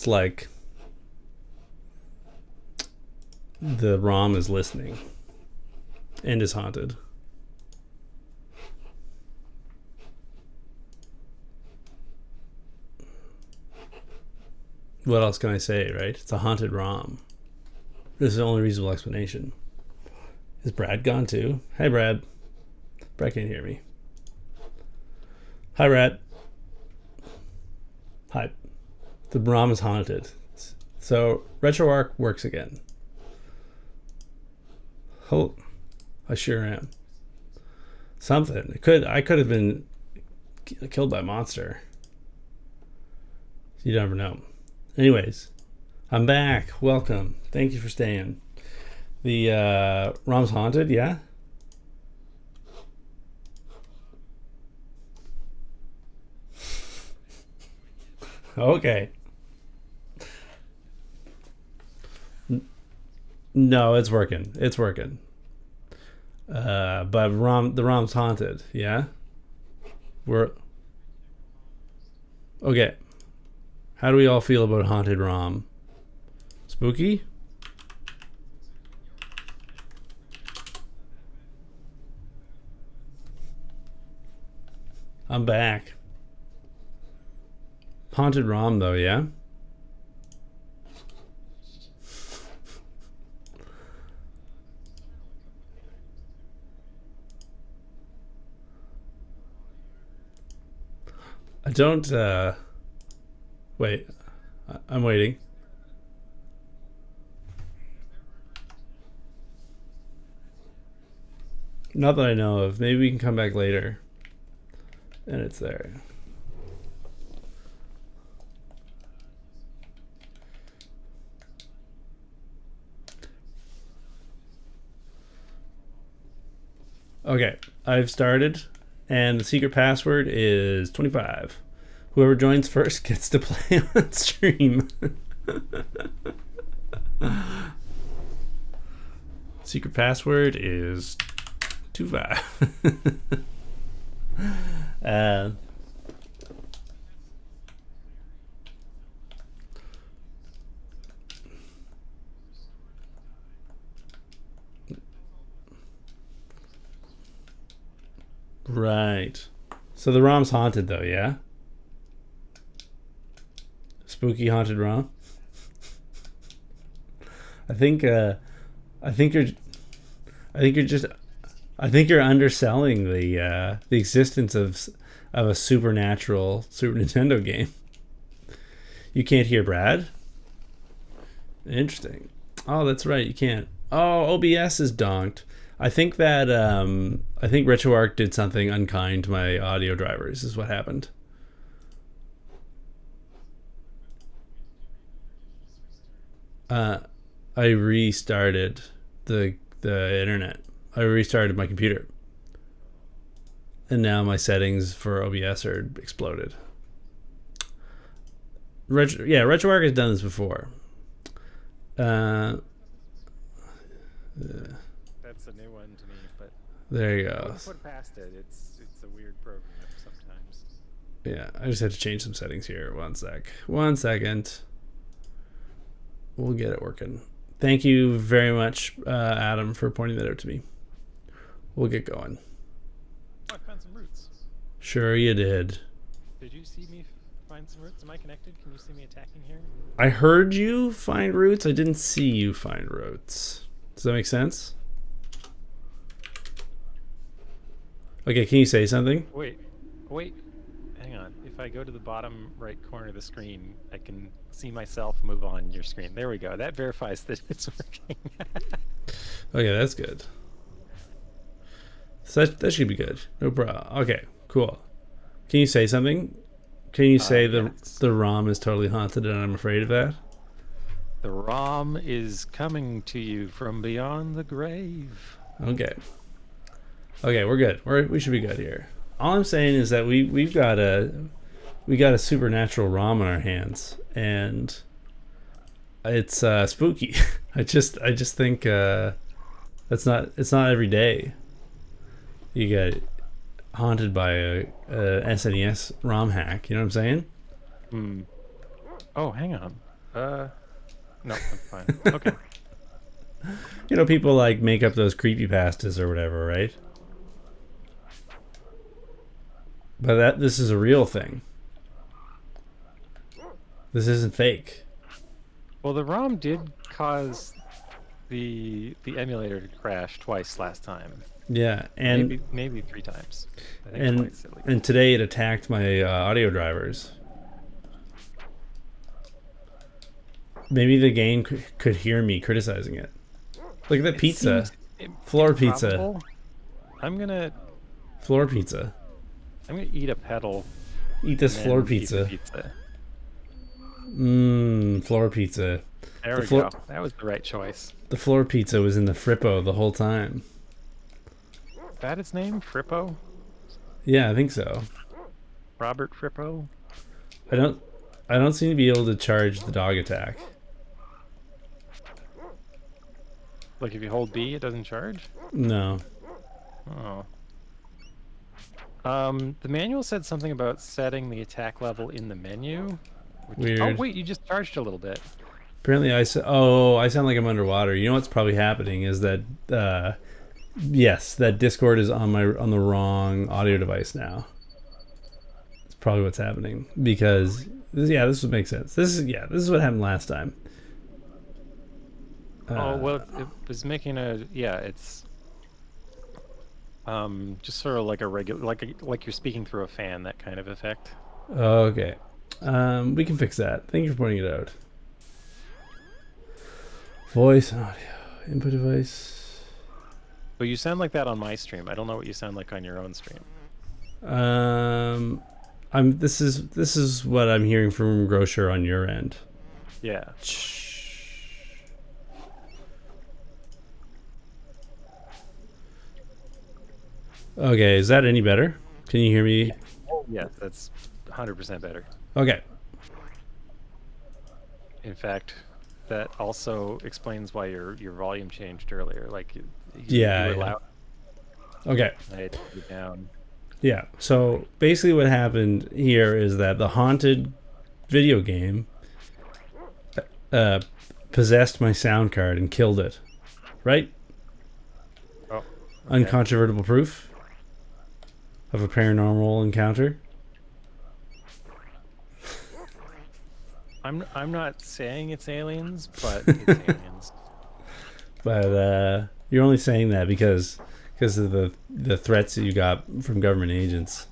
it's like the ROM is listening and is haunted. What else can I say, right? It's a haunted ROM. This is the only reasonable explanation. Is Brad gone too? Hey, Brad. Brad can't hear me. Hi, Brad. Hi. The ROM is haunted. So RetroArch works again. Oh, I sure am. Something. I could have been killed by a monster. You never know. Anyways, I'm back. Welcome. Thank you for staying. The ROM's haunted, yeah? Okay. No, it's working. It's working. But the ROM's haunted, yeah? We're okay. How do we all feel about haunted ROM? Spooky? I'm back. Haunted ROM though, yeah? I don't wait. I'm waiting. Not that I know of. Maybe we can come back later. And it's there. Okay, I've started, and the secret password is 25. Whoever joins first gets to play on stream. Secret password is 25. Right. So the ROM's haunted though, yeah? Spooky haunted ROM? I think you're underselling the existence of a supernatural Super Nintendo game. You can't hear Brad? Interesting. Oh, that's right, you can't. Oh, OBS is donked. I think RetroArch did something unkind to my audio drivers is what happened. I restarted the internet. I restarted my computer. And now my settings for OBS are exploded. RetroArch has done this before. That's a new one to me, but there you go. Put past it. It's a weird program sometimes. Yeah, I just had to change some settings here. 1 second. We'll get it working. Thank you very much, Adam, for pointing that out to me. We'll get going. Oh, I found some roots. Sure you did. Did you see me find some roots? Am I connected? Can you see me attacking here? I heard you find roots. I didn't see you find roots. Does that make sense? Okay, can you say something? Wait. Hang on. If I go to the bottom right corner of the screen, I can see myself move on your screen. There we go. That verifies that it's working. Okay, that's good. So that should be good. No problem. Okay, cool. Can you say something? Can you say the ROM is totally haunted and I'm afraid of that? The ROM is coming to you from beyond the grave. Okay, we're good. We should be good here. All I'm saying is that we got a supernatural ROM in our hands, and it's spooky. I just think it's not every day you get haunted by a SNES ROM hack. You know what I'm saying? Oh, hang on. No, I'm fine. Okay. You know, people like make up those creepypastas or whatever, right? But this is a real thing. This isn't fake. Well, the ROM did cause the emulator to crash twice last time. Yeah, Or and maybe 3 times. I think and twice at least. and today it attacked my audio drivers. Maybe the game could hear me criticizing it. Look at that It pizza, seems floor pizza, improbable. I'm gonna floor pizza. I'm gonna eat a pedal Eat and this floor then eat the pizza. pizza. Floor pizza. There The we floor go. That was the right choice. the floor pizza was in the Frippo the whole time. Is that its name? Frippo? Yeah, I think so. Robert Frippo? I don't I don't seem to be able to charge the dog attack. Like if you hold B, it doesn't charge? No. Oh. The manual said something about setting the attack level in the menu. Oh Weird. wait, you just charged a little bit. Apparently I sound like I'm underwater. You know what's probably happening is that yes, that Discord is on the wrong audio device now. It's probably what's happening because this would make sense. This is what happened last time. Oh well, it was making it's just sort of like a regular, like you're speaking through a fan, that kind of effect. Okay. We can fix that. Thank you for pointing it out. Voice and audio input device. But you sound like that on my stream. I don't know what you sound like on your own stream. This is what I'm hearing from Grocer on your end. Yeah. Okay, is that any better? Can you hear me? Yes, that's 100% better. Okay. In fact, that also explains why your volume changed earlier. Like you Yeah. were loud. Okay. I had to put it down. Yeah. So basically, what happened here is that the haunted video game possessed my sound card and killed it. Right? Oh. Okay. Uncontrovertible proof of a paranormal encounter. I'm not saying it's aliens, but it's aliens. But you're only saying that because of the threats that you got from government agents.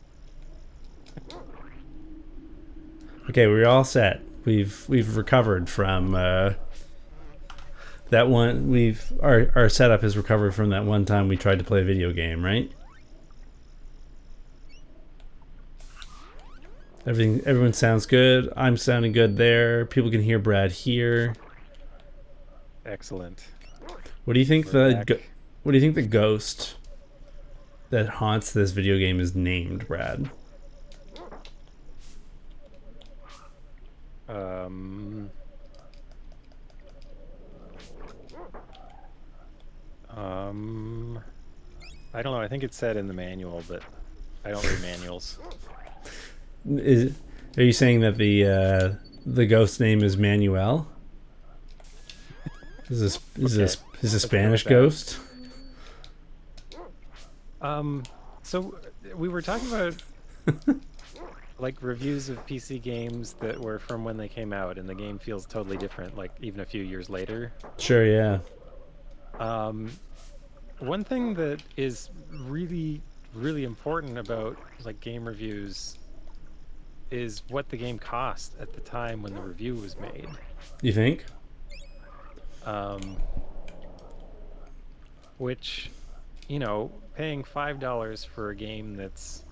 Okay, we're all set. We've recovered from that one. Our setup has recovered from that one time we tried to play a video game, right? Everyone sounds good. I'm sounding good there. People can hear Brad here. Excellent. What do you think We're back. what do you think the ghost that haunts this video game is named, Brad? I don't know. I think it's said in the manual, but I don't read manuals. Are you saying that the ghost name is Manuel? Is this a Spanish ghost? So we were talking about like reviews of PC games that were from when they came out, and the game feels totally different, like even a few years later. Sure, yeah. One thing that is really, really important about like game reviews is what the game cost at the time when the review was made. You think? Which, you know, paying $5 for a game that's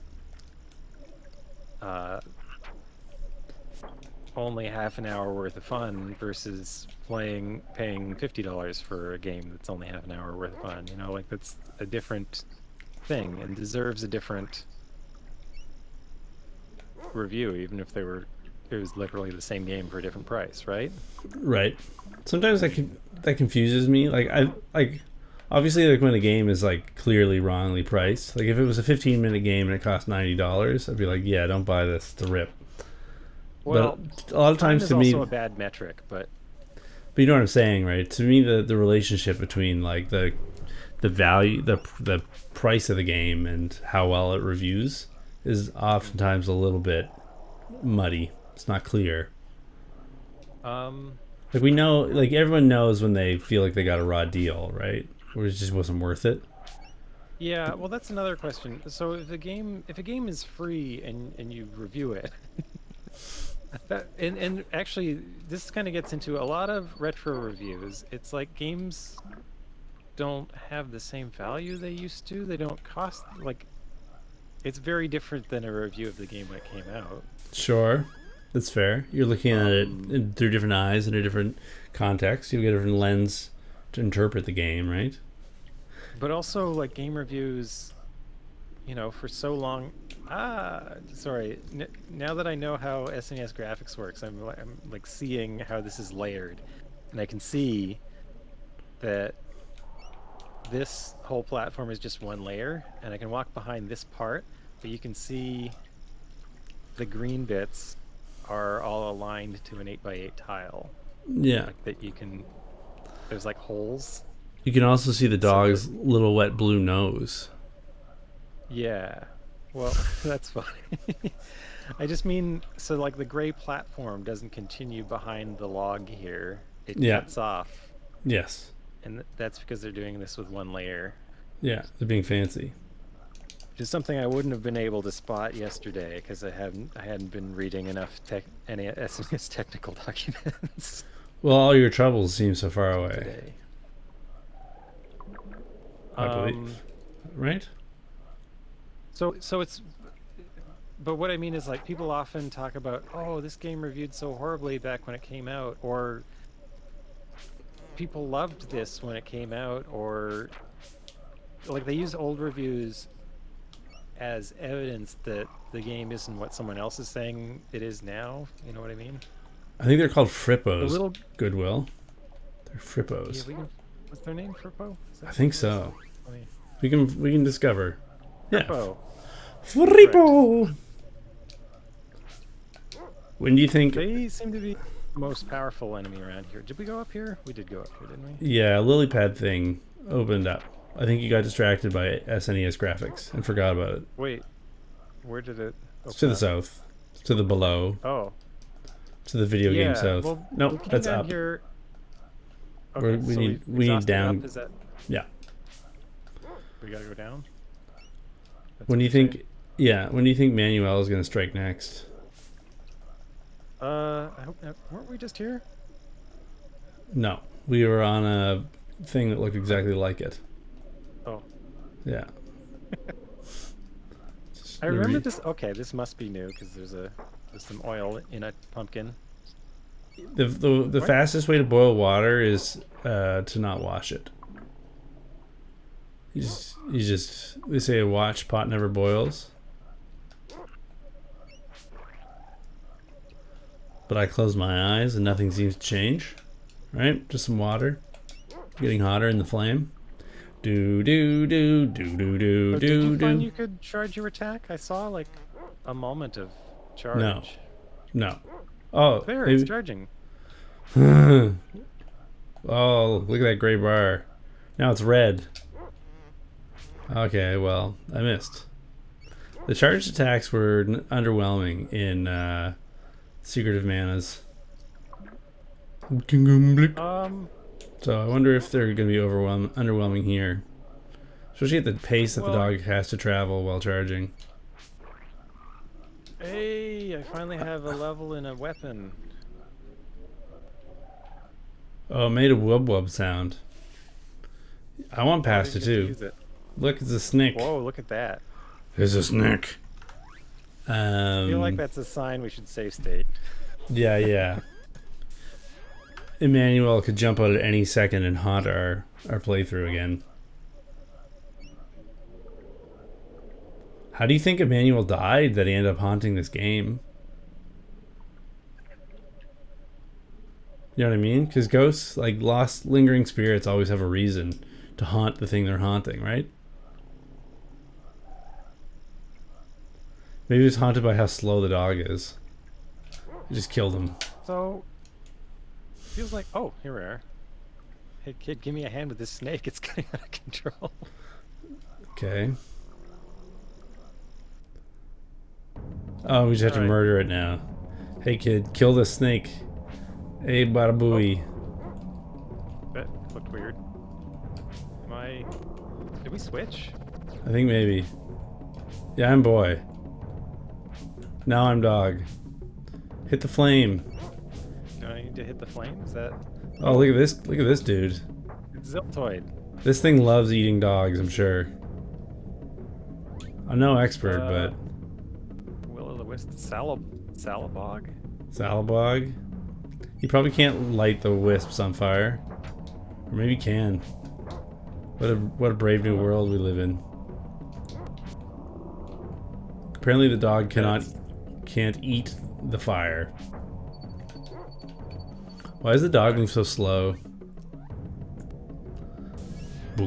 only half an hour worth of fun versus paying $50 for a game that's only half an hour worth of fun. You know, like that's a different thing and deserves a different review, even if it was literally the same game for a different price, right? Right. Sometimes that confuses me. Obviously, like when a game is like clearly wrongly priced. Like if it was a 15-minute game and it cost $90, I'd be like, yeah, don't buy this. It's a rip. But Well, a lot of time times is to also me, a bad metric, but but you know what I'm saying, right? To me, the relationship between like the value, the price of the game and how well it reviews is oftentimes a little bit muddy. It's not clear. um, Like we know, like everyone knows when they feel like they got a raw deal, right? Or it just wasn't worth it. yeah. Well, that's another question. So if a game is free and you review it, and actually this kind of gets into a lot of retro reviews. It's like games don't have the same value they used to. They don't cost like it's very different than a review of the game when it came out. Sure, that's fair. You're looking at it Um, through different eyes in a different context. You get a different lens to interpret the game, right? but also like game reviews, for so long. Sorry. Now that I know how SNES graphics works, I'm like seeing how this is layered, and I can see that this whole platform is just one layer, and I can walk behind this part, but you can see the green bits are all aligned to an 8x8 tile. Yeah. Like that there's like holes. You can also see the So that, dog's little wet blue nose. yeah. Well, that's funny. I just mean, so like the gray platform doesn't continue behind the log here. It Yeah. cuts off, Yes. and that's because they're doing this with one layer. Yeah. They're being fancy. Which is something I wouldn't have been able to spot yesterday because I hadn't been reading enough any SNES technical documents Well, all your troubles seem so far until away, today. I believe. Um, Right? so it's, but what I mean is like people often talk about, oh, this game reviewed so horribly back when it came out, or people loved this when it came out, or like they use old reviews as evidence that the game isn't what someone else is saying it is now. You know what I mean? I think they're called The Frippos. little, Goodwill. They're yeah, Frippos. what's their name? Frippo? Is I that think what it is? so. Let me, We can discover. Yeah. Frippo. Correct. Frippo. When do you think? They seem to be the most powerful enemy around here. Did we go up here? We did go up here, didn't we? Yeah, lily pad thing opened up. I think you got distracted by SNES graphics and forgot about it. Wait, where did it It's to open the up? south. It's to the below. Oh, To the video game yeah. south. Well, we Nope, came that's down up. here. We're, Okay, we so need we've we need exhausted up. down. Is that Yeah. we gotta go down? That's When what do you you're saying? think? Yeah. When do you think Manuel is going to strike next? I hope weren't we just here? No, we were on a thing that looked exactly like it. Oh, Yeah. I remember this. Okay, this must be new because there's some oil in a pumpkin. The What? fastest way to boil water is to not wash it. You just they say a watch pot never boils. But I close my eyes and nothing seems to change. Right? Just some water. Getting hotter in the flame. Do do do do do do So did you do find do. you could charge your attack? I saw like a moment of No. charge. No. Oh, There, it's maybe. charging. Oh, look at that gray bar. Now it's red. Okay, well, I missed. The charged attacks were underwhelming in Secret of Mana's. So I wonder if they're going to be underwhelming here. Especially at the pace that the Well, dog has to travel while charging. hey, I finally have a level in a weapon. Oh, it made a wub wub sound. I want How past did it you get to too. use it? Look, it's a snake. Whoa, look at that. It's a snake. I feel like that's a sign we should save state. Yeah, yeah. Emmanuel could jump out at any second and haunt our playthrough again. How do you think Emmanuel died that he ended up haunting this game? You know what I mean? Because ghosts, like lost lingering spirits, always have a reason to haunt the thing they're haunting, right? Maybe it's haunted by how slow the dog is. I just killed him. So, feels like, oh, here we are. Hey kid, give me a hand with this snake. It's getting out of control. Okay. Oh, we just have to Alright. murder it now. Hey kid, kill the snake. Hey bada booey. That looked weird. Did we switch? I think maybe. Yeah, I'm boy. Now I'm dog. Hit the flame. Do I need to hit the flame? Is that... Oh, look at this. Look at this dude. It's Ziltoid. This thing loves eating dogs, I'm sure. I'm no expert, but... Will-o'-the-wisp Salabog? Salabog? He probably can't light the wisps on fire. Or maybe he can. What a brave new world we live in. Apparently the dog can't eat the fire. Why does the dog move so slow? The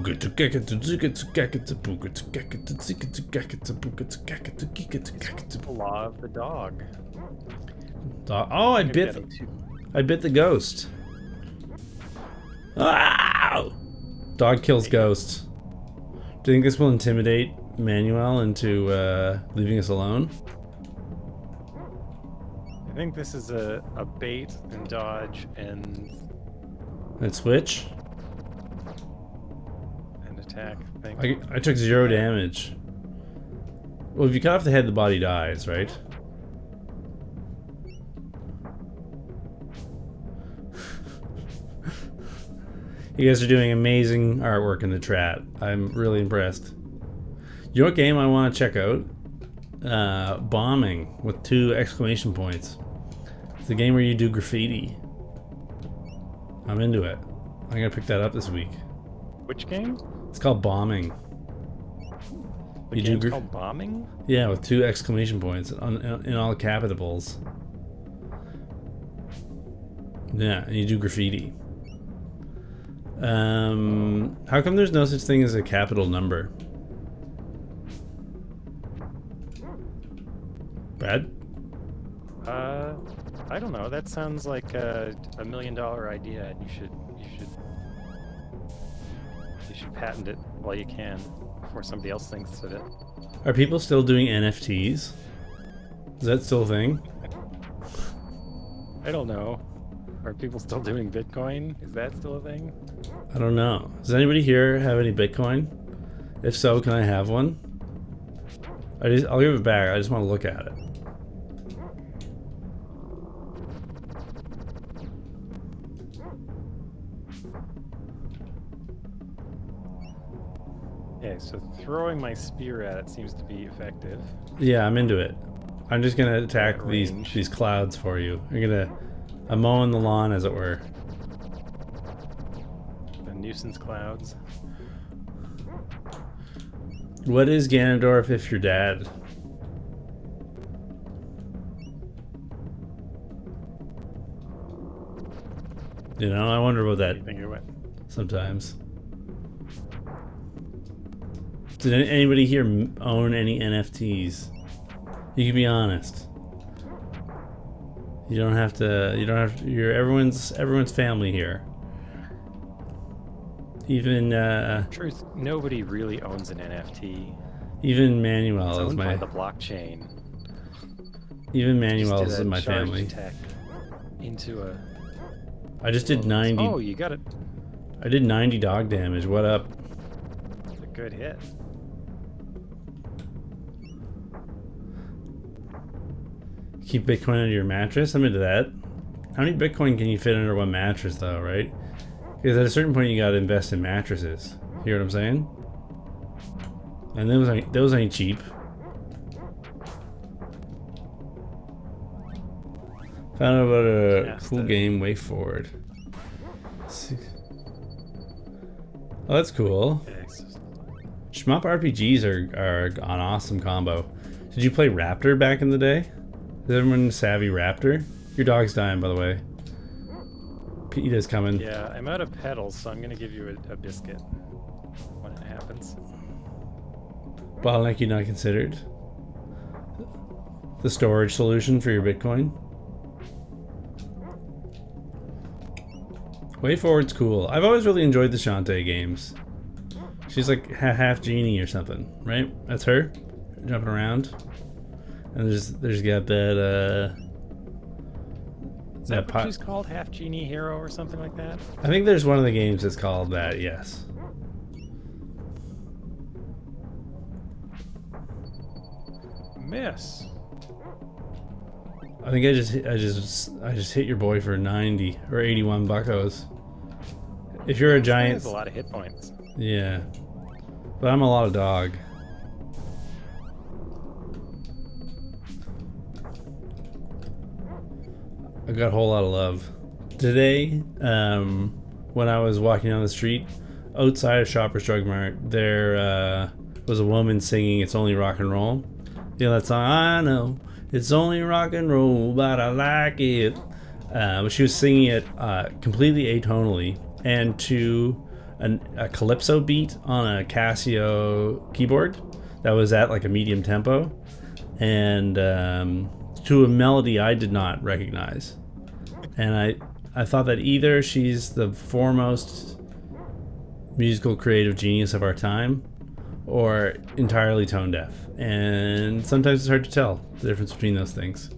law of the dog. Oh, I bit the ghost. Ow! Dog kills ghost. Do you think this will intimidate Manuel into leaving us alone? I think this is a bait and dodge and switch? an attack thing. I took 0 damage. Well, if you cut off the head, the body dies, right? You guys are doing amazing artwork in the chat. I'm really impressed. You know what game I want to check out? Bombing with 2 exclamation points. It's a game where you do graffiti. I'm into it. I'm gonna pick that up this week. Which game? It's called Bombing. The game's called Bombing? Yeah, with 2 exclamation points in all capitals. Yeah, and you do graffiti. How come there's no such thing as a capital number? Brad? I don't know. That sounds like a $1 million idea, and you should patent it while you can before somebody else thinks of it. Are people still doing NFTs? Is that still a thing? I don't know. Are people still doing Bitcoin? Is that still a thing? I don't know. Does anybody here have any Bitcoin? If so, can I have one? I'll give it back. I just want to look at it. Okay, so throwing my spear at it seems to be effective. Yeah, I'm into it. I'm just gonna attack these clouds for you. I'm mowing the lawn, as it were. The nuisance clouds. What is Ganondorf if you're dad? You know, I wonder about that sometimes. Did anybody here own any NFTs? You can be honest. You don't have to. You're everyone's family here. Even Truth, nobody really owns an NFT. even Manuel It's is owned my. by the blockchain. Even Manuel Just is did in a my charged family. attack into a. I just did 90. Oh, you got it. I did 90 dog damage. What up? It's a good hit. Keep Bitcoin under your mattress? I'm into that. How many Bitcoin can you fit under one mattress, though, right? Because at a certain point, you gotta invest in mattresses. You hear what I'm saying? And those ain't cheap. Found out about a cool game, Way Forward. Oh, that's cool. Shmup RPGs are an awesome combo. Did you play Raptor back in the day? Is everyone savvy Raptor? Your dog's dying, by the way. PETA's coming. Yeah, I'm out of pedals, so I'm gonna give you a biscuit when it happens. Bottleneck you not considered? The storage solution for your Bitcoin? Way Forward's cool. I've always really enjoyed the Shantae games. She's like half genie or something, right? That's her jumping around. And there's got that Is that what she's called? Half Genie Hero or something like that? I think there's one of the games that's called that, yes. Miss. I think I just hit your boy for 90 or 81 buckos. If you're a giant, has a lot of hit points. Yeah. But I'm a lot of dog. I got a whole lot of love. Today, when I was walking down the street, outside of Shoppers Drug Mart, there was a woman singing "It's Only Rock and Roll." You know that song? I know it's only rock and roll, but I like it. But she was singing it completely atonally and to a calypso beat on a Casio keyboard that was at like a medium tempo, and to a melody I did not recognize. And I thought that either she's the foremost musical creative genius of our time or entirely tone deaf. And sometimes it's hard to tell the difference between those things.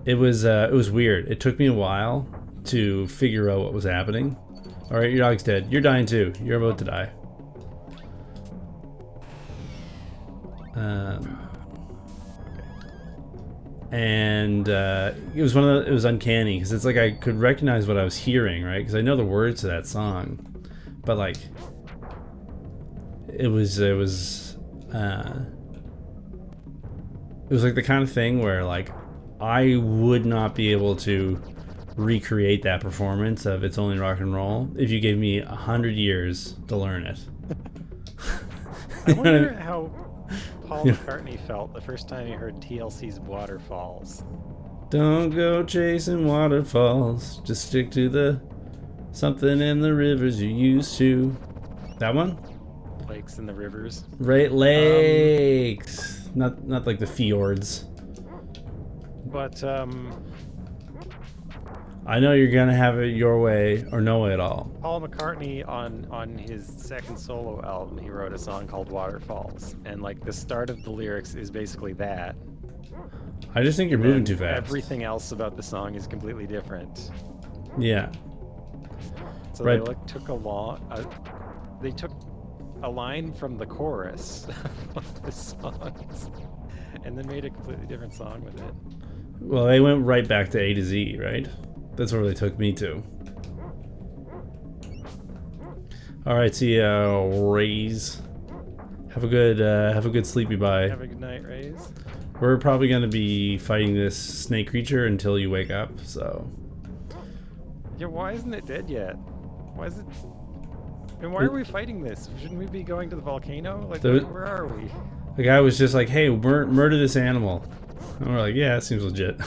It was weird. It took me a while to figure out what was happening. All right, your dog's dead. You're dying too. You're about to die. And it was it was uncanny because it's like I could recognize what I was hearing, right? Because I know the words to that song, but like it was like the kind of thing where like I would not be able to recreate that performance of "It's Only Rock and Roll" if you gave me 100 years to learn it. I wonder how Paul McCartney felt the first time he heard TLC's Waterfalls. Don't go chasing waterfalls, just stick to the something in the rivers you used to. That one? Lakes and the rivers. Right, lakes. Not like the fjords. But I know you're gonna have it your way or no way at all. Paul McCartney on his second solo album, he wrote a song called Waterfalls, and like the start of the lyrics is basically that. I just think you're moving too fast. Everything else about the song is completely different. Yeah. So right. They took a line from the chorus of the songs and then made a completely different song with it. Well, they went right back to A to Z, right? That's where they took me to. All right, see ya, Rays. Have a good sleepy bye. Have a good night, Rays. We're probably gonna be fighting this snake creature until you wake up. So. Yeah, why isn't it dead yet? Why is it? And why are we fighting this? Shouldn't we be going to the volcano? Like, where are we? The guy was just like, "Hey, murder this animal," and we're like, "Yeah, that seems legit."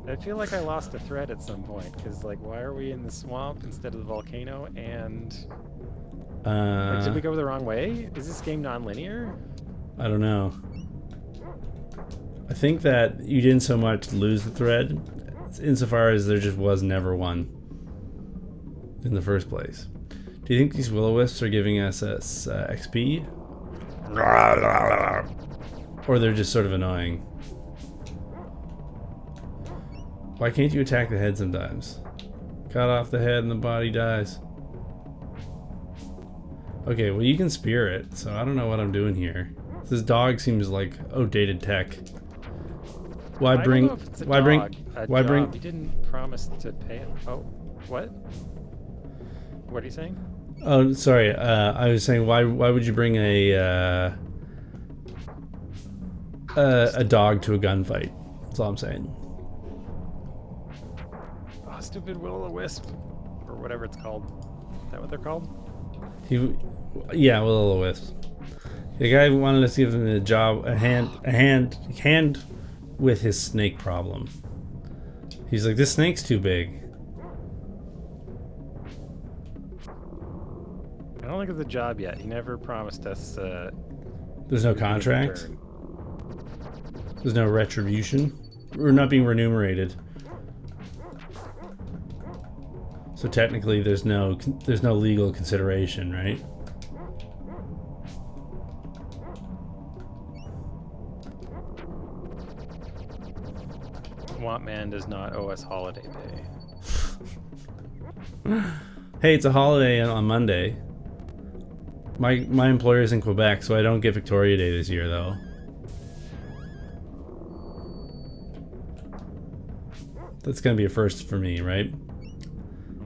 I feel like I lost a thread at some point because, like, why are we in the swamp instead of the volcano? And like, did we go the wrong way? Is this game non-linear? I don't know. I think that you didn't so much lose the thread, insofar as there just was never one in the first place. Do you think these will-o-wisps are giving us XP? Or they're just sort of annoying? Why can't you attack the head sometimes? Cut off the head and the body dies. Okay, well you can spear it, so I don't know what I'm doing here. This dog seems like outdated tech. Why bring? You didn't promise to pay him. Oh, what? What are you saying? Oh, sorry. I was saying, why would you bring a dog to a gunfight? That's all I'm saying. Oh, stupid will-o-wisp, or whatever it's called. Is that what they're called? Yeah, will-o-wisp. The guy wanted us to give him a hand with his snake problem. He's like, this snake's too big. I don't think it's a job yet. He never promised us. There's no contract. There's no retribution. We're not being remunerated. So technically, there's no legal consideration, right? Swamp Man does not owe us holiday pay. Hey, it's a holiday on Monday. My employer is in Quebec, so I don't get Victoria Day this year, though. That's gonna be a first for me, right?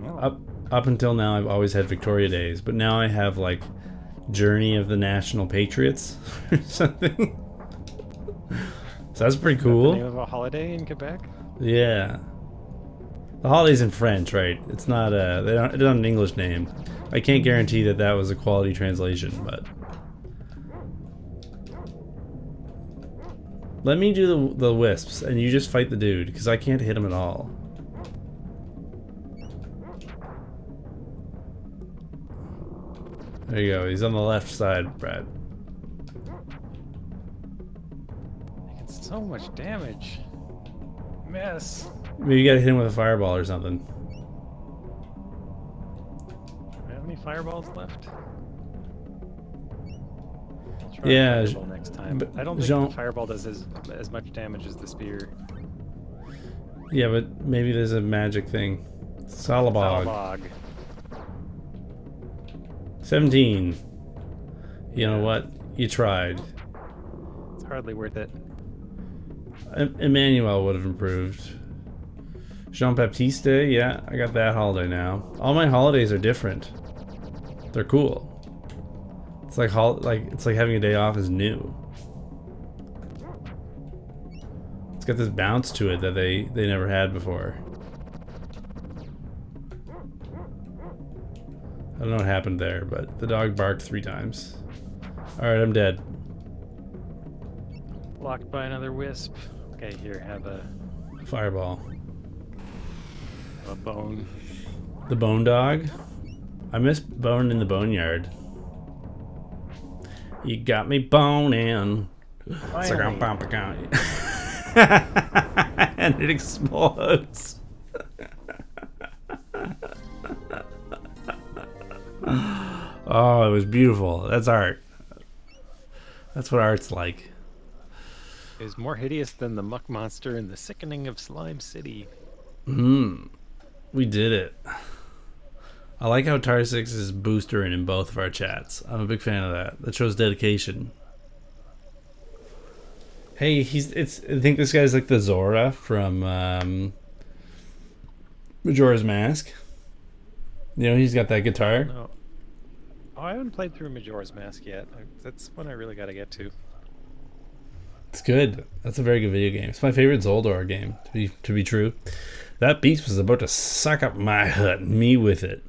Oh. Up until now, I've always had Victoria Days, but now I have like Journey of the National Patriots or something. So that's pretty Is that the cool. name of a holiday in Quebec? Yeah. The holiday's in French, right? It's not it's not an English name. I can't guarantee that that was a quality translation, but let me do the wisps, and you just fight the dude, because I can't hit him at all. There you go. He's on the left side, Brad. Making so much damage. Mess. Maybe you gotta hit him with a fireball or something. Do I have any fireballs left? I'll try Yeah, a fireball next time. I don't think the fireball does as much damage as the spear. Yeah, but maybe there's a magic thing. Salabog. Salabog. 17. You know what? You tried. It's hardly worth it. Emmanuel would have improved. Jean Baptiste, yeah, I got that holiday now. All my holidays are different. They're cool. It's like it's like having a day off is new. It's got this bounce to it that they never had before. I don't know what happened there, but the dog barked 3 times. Alright, I'm dead. Blocked by another wisp. Okay, here, have a Fireball. bone. The bone dog? I miss Bone in the Boneyard. You got me boning. And it explodes. Oh, it was beautiful. That's art. That's what art's like. It was more hideous than the muck monster in the sickening of Slime City. We did it. I like how Tarsix is boostering in both of our chats. I'm a big fan of that. That shows dedication. Hey, I think this guy's like the Zora from Majora's Mask. You know, he's got that guitar. No. Oh, I haven't played through Majora's Mask yet. That's one I really got to get to. It's good. That's a very good video game. It's my favorite Zoldor game, to be true. That beast was about to suck up my hut, me with it.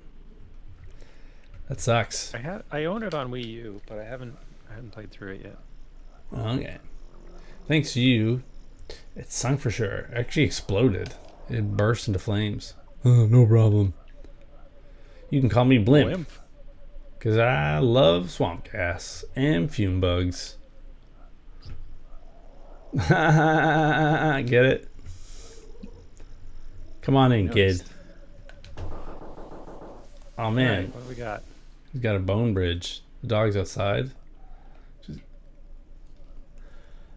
That sucks. I own it on Wii U, but I haven't played through it yet. Okay. Thanks to you, it sunk for sure. It actually exploded. It burst into flames. Oh, no problem. You can call me Blimp. Because I love swamp gas and fume bugs. Get it? Come on in, kid. Oh, man. Right, what do we got? He's got a bone bridge. The dog's outside.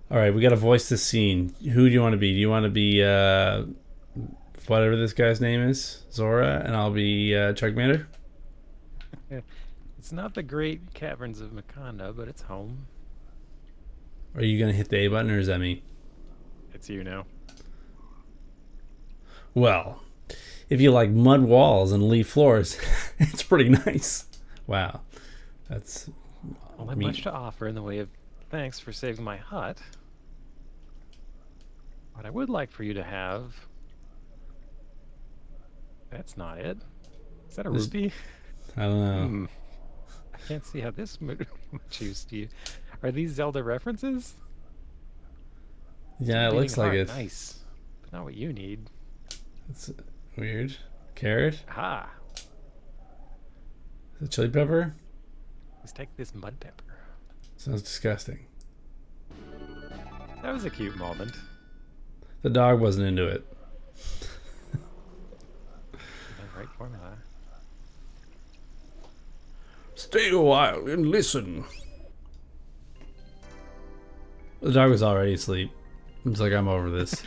Alright, we got to voice this scene. Who do you want to be? Do you want to be whatever this guy's name is? Zora? And I'll be Chugmander? It's not the great caverns of Makanda, but it's home. Are you going to hit the A button, or is that me? It's you now. Well, if you like mud walls and leaf floors, it's pretty nice. Wow. That's... Well, I have much to offer in the way of thanks for saving my hut. What I would like for you to have... That's not it. Is that a rupee? I don't know. I can't see how this much use to you. Are these Zelda references? Yeah, it looks like it. Nice. But not what you need. It's weird. Carrot? Aha! Is it chili pepper? Let's take this mud pepper. Sounds disgusting. That was a cute moment. The dog wasn't into it. Right for formula. Stay a while and listen. The dog was already asleep. It's like, I'm over this.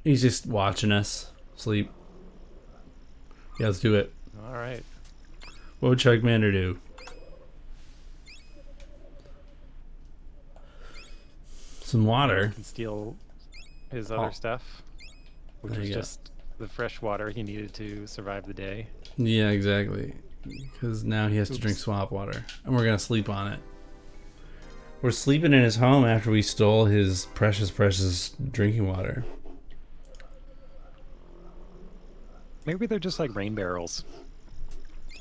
He's just watching us sleep. Yeah, let's do it. All right. What would Chugmander do? Some water. Can steal his other stuff, which There was you go. just the fresh water he needed to survive the day. Yeah, exactly. Because now he has to drink Oops. swamp water. And we're going to sleep on it. We're sleeping in his home after we stole his precious, precious drinking water. Maybe they're just like rain barrels.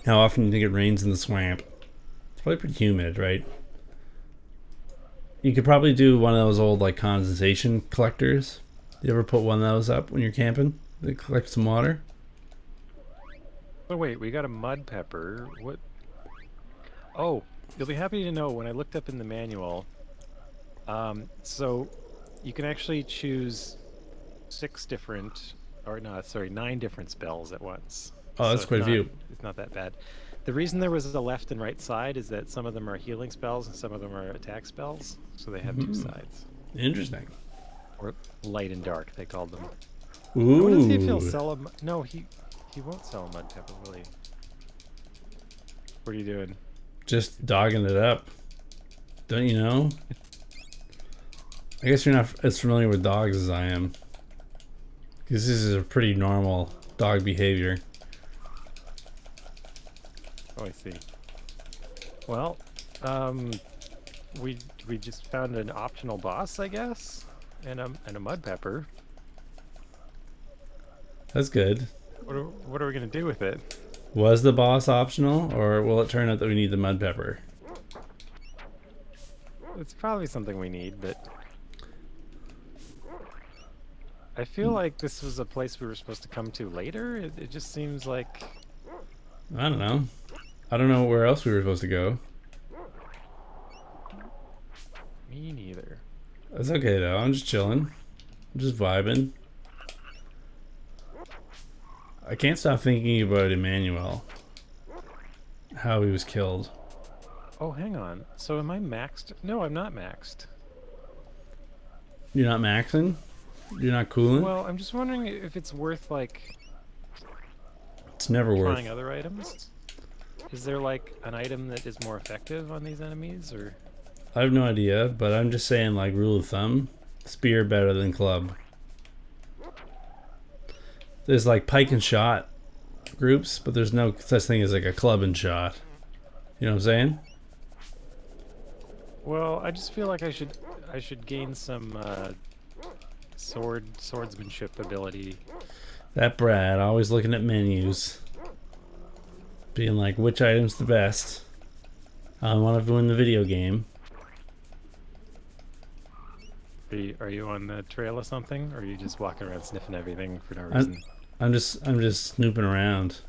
How often do you think it rains in the swamp? It's probably pretty humid, right? You could probably do one of those old like condensation collectors. You ever put one of those up when you're camping? They collect some water. Oh wait, we got a mud pepper. What? Oh, you'll be happy to know when I looked up in the manual. So you can actually choose 9 different spells at once. Oh, that's So quite a few. it's not that bad. The reason there was a left and right side is that some of them are healing spells and some of them are attack spells. So they have two sides. Interesting. Or light and dark, they called them. Ooh. I want to see if he'll sell a... No, he won't sell a mud pepper, will he? What are you doing? Just dogging it up. Don't you know? I guess you're not as familiar with dogs as I am. Because this is a pretty normal dog behavior. Oh, I see. Well, we just found an optional boss, I guess, and a mud pepper. That's good. What are we gonna do with it? Was the boss optional, or will it turn out that we need the mud pepper? It's probably something we need, but I feel like this was a place we were supposed to come to later. It just seems like... I don't know. I don't know where else we were supposed to go. Me neither. That's okay though. I'm just chilling. I'm just vibing. I can't stop thinking about Emmanuel. How he was killed. Oh, hang on. So am I maxed? No, I'm not maxed. You're not maxing? You're not cooling? Well, I'm just wondering if it's worth, like, It's never worth. trying other items. Is there, like, an item that is more effective on these enemies, or... I have no idea, but I'm just saying, like, rule of thumb, spear better than club. There's like pike and shot groups, but there's no such thing as like a club and shot. You know what I'm saying? Well, I just feel like I should gain some swordsmanship ability. That Brad always looking at menus, being like, which item's the best? I want to win the video game. Are you on the trail or something, or are you just walking around sniffing everything for no reason? I'm just snooping around.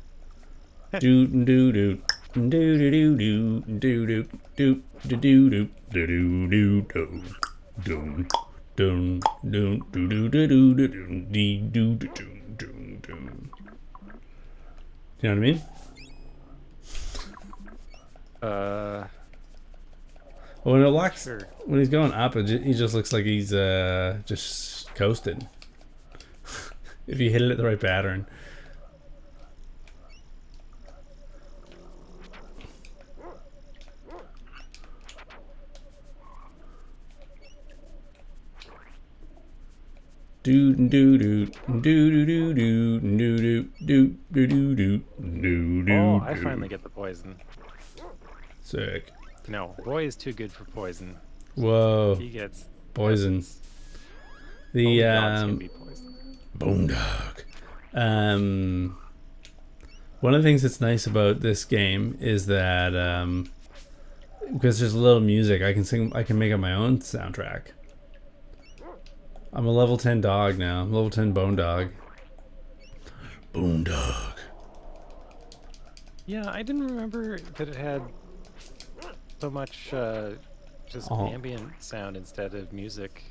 Do do do do do do do do do do do do do do do do dun dun do do do do do do do do do do. You know what I mean? When it locks, Sure. when he's going up, he just looks like he's just coasting. If you hit it at the right pattern. Do do do do do do do do do do do do do do. Oh, I finally get the poison. Sick. No, boy is too good for poison. Whoa. He gets Poison. essence. The Only dogs can be poisoned. Boondog. One of the things that's nice about this game is that because there's a little music, I can make up my own soundtrack. I'm a level 10 dog now. I'm level 10 bone dog. Boondog. Yeah, I didn't remember that it had so much just ambient sound instead of music.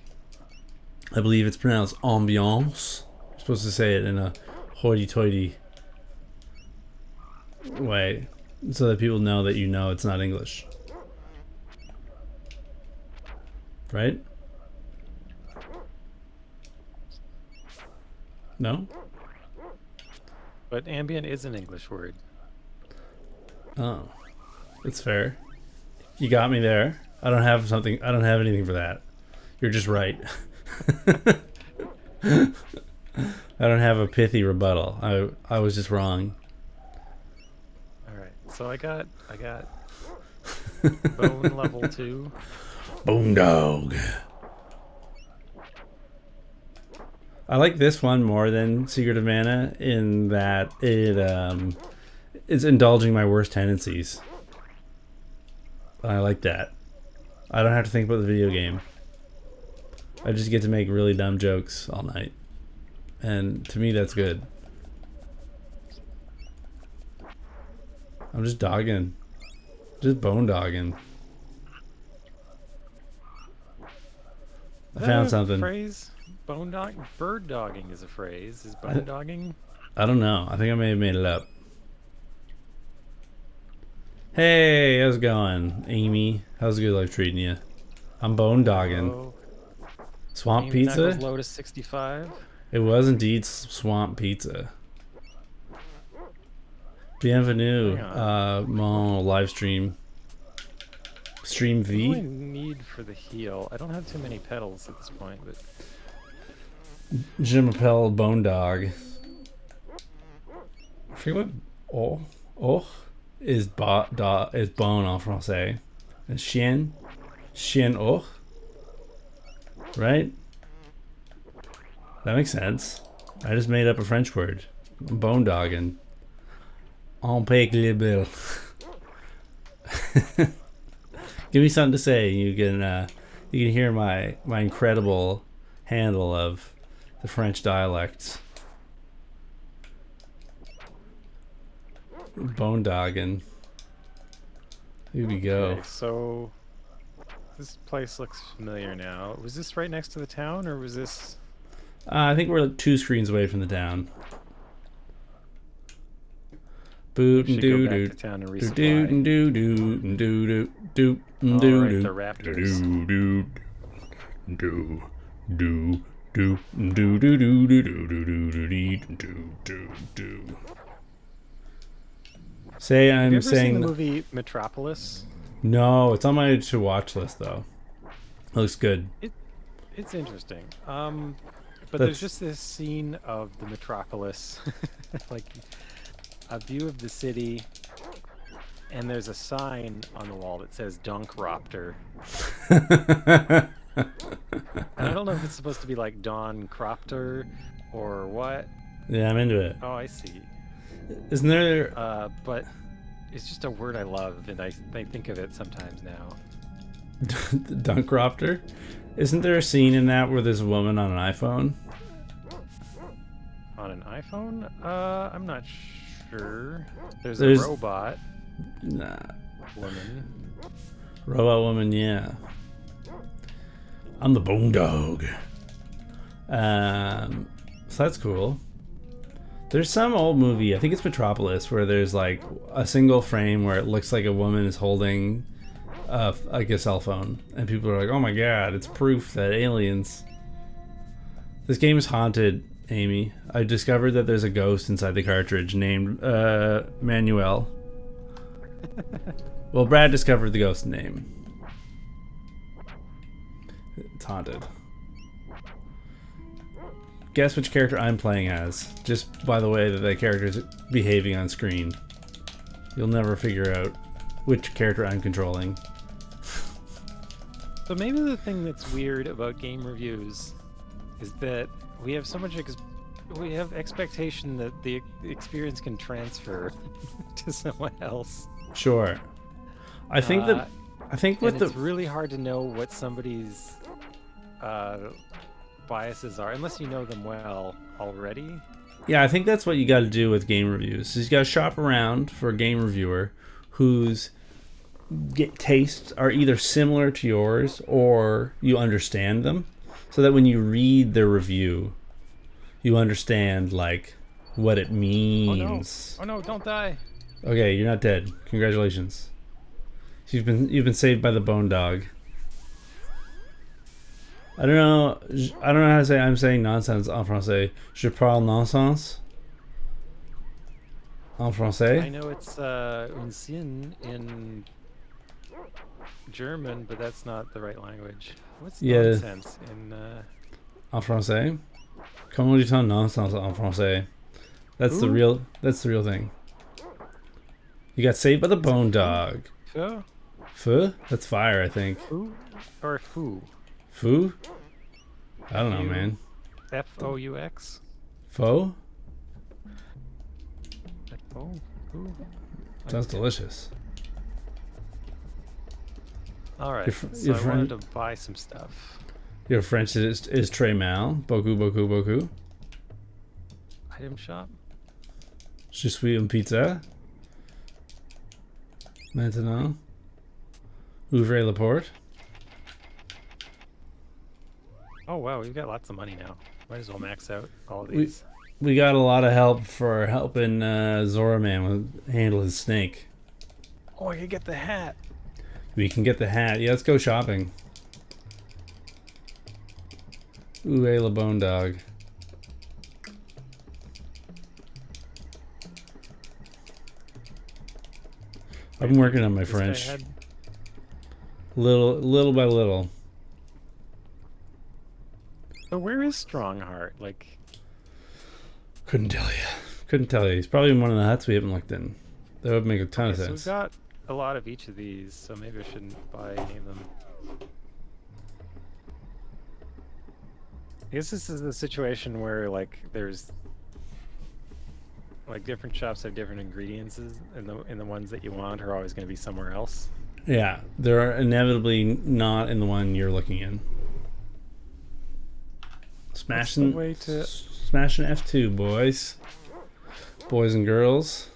I believe it's pronounced ambiance. You're supposed to say it in a hoity-toity way, so that people know that you know it's not English, right? No? But ambient is an English word. Oh, it's fair. You got me there. I don't have something. I don't have anything for that. You're just right. I don't have a pithy rebuttal. I was just wrong. All right. So I got bone level 2. Bone dog. I like this one more than Secret of Mana in that it is indulging my worst tendencies. I like that. I don't have to think about the video game. I just get to make really dumb jokes all night. And to me, that's good. I'm just dogging. Just bone dogging. I found something. Phrase? Bone dog? Bird dogging is a phrase. Is bone dogging? I don't know. I think I may have made it up. Hey, how's it going, Amy? How's the good life treating you? I'm bone dogging. Oh, Swamp Amy pizza? Knuckles Lotus 65. It was indeed swamp pizza. Bienvenue, mon live stream. Stream What do I V. need for the heal? I don't have too many pedals at this point, but Je m'appelle Bone Dog. I forget what is is bone en français. And chien oh. Right? That makes sense. I just made up a French word. Bone dogging. On paye le bill. Give me something to say. You can hear my incredible handle of the French dialects. Bone dogging. Here we go. okay, so this place looks familiar now. Was this right next to the town, or was this? I think we're 2 screens away from the town. Boot and Go doo back doo to town and doo resupply. doo doo doo doo doo All doo right, doo the Raptors. do do do do do do do do do do do do do do do. Say Have you I'm ever seen saying the movie Metropolis? no. It's on my to watch list though. Looks good. It's interesting. But That's- there's just this scene of the Metropolis, like a view of the city, and there's a sign on the wall that says Dunkropter. And I don't know if it's supposed to be like Don Cropter or what. Yeah, I'm into it. Oh, I see. Isn't there? But it's just a word I love, and I think of it sometimes now. Dunkropter? Isn't there a scene in that where there's a woman on an iPhone? On an iPhone? I'm not sure. There's There's- a robot Nah. woman. Robot woman, yeah. I'm the bone dog. So that's cool. There's some old movie, I think it's Metropolis, where there's like a single frame where it looks like a woman is holding like a cell phone, and people are like, "Oh my god, it's proof that aliens." This game is haunted, Amy. I discovered that there's a ghost inside the cartridge named Manuel. Well, Brad discovered the ghost name. It's haunted. Guess which character I'm playing as, just by the way that the character is behaving on screen. You'll never figure out which character I'm controlling. So maybe the thing that's weird about game reviews is that we have so much we have expectation that the experience can transfer to someone else. Sure. I think that with And the it's really hard to know what somebody's biases are unless you know them well already. yeah, I think that's what you got to do with game reviews. Is you got to shop around for a game reviewer whose tastes are either similar to yours or you understand them, so that when you read their review, you understand like what it Oh no! means. Oh no! Don't die! Okay, you're not dead. Congratulations. You've been saved by the bone dog. I don't know. I don't know how to say. I'm saying nonsense en français. Je parle nonsense en français. I know it's Unsinn in German, but that's not the right language. What's Yeah, nonsense in? en français. Comment dit-on nonsense en français? That's the Foo? real. That's the real thing. You got saved by the Is it bone foo? dog. Foo? Feu? That's fire, I think. Foo? Or foo? Foo? I don't know, F-U? man. F-O-U-X? Faux? F-O? Foo? Sounds delicious. Alright, so Your I friend, wanted to buy some stuff. your French is très mal. Beaucoup, beaucoup, beaucoup. Item shop? Je suis une pizza. Maintenant. Ouvrez la porte. Oh wow, we've got lots of money now. Might as well max out all of We these. we got a lot of help for helping Zora Man handle his snake. Oh, I could get the hat! We can get the hat. Yeah, let's go shopping. Ooh, hey, la bone dog. I've been working on my This guy French, had- little by little. So where is Strongheart? Like, Couldn't tell you. Couldn't tell you. He's probably in one of the huts we haven't looked in. That would make a ton of so we've sense. got a lot of each of these, so maybe I shouldn't buy any of them. I guess this is the situation where like there's like different shops have different ingredients, and the ones that you want are always going to be somewhere else. Yeah, they're inevitably not in the one you're looking in. Smashing, way to- smashing F2, boys and girls.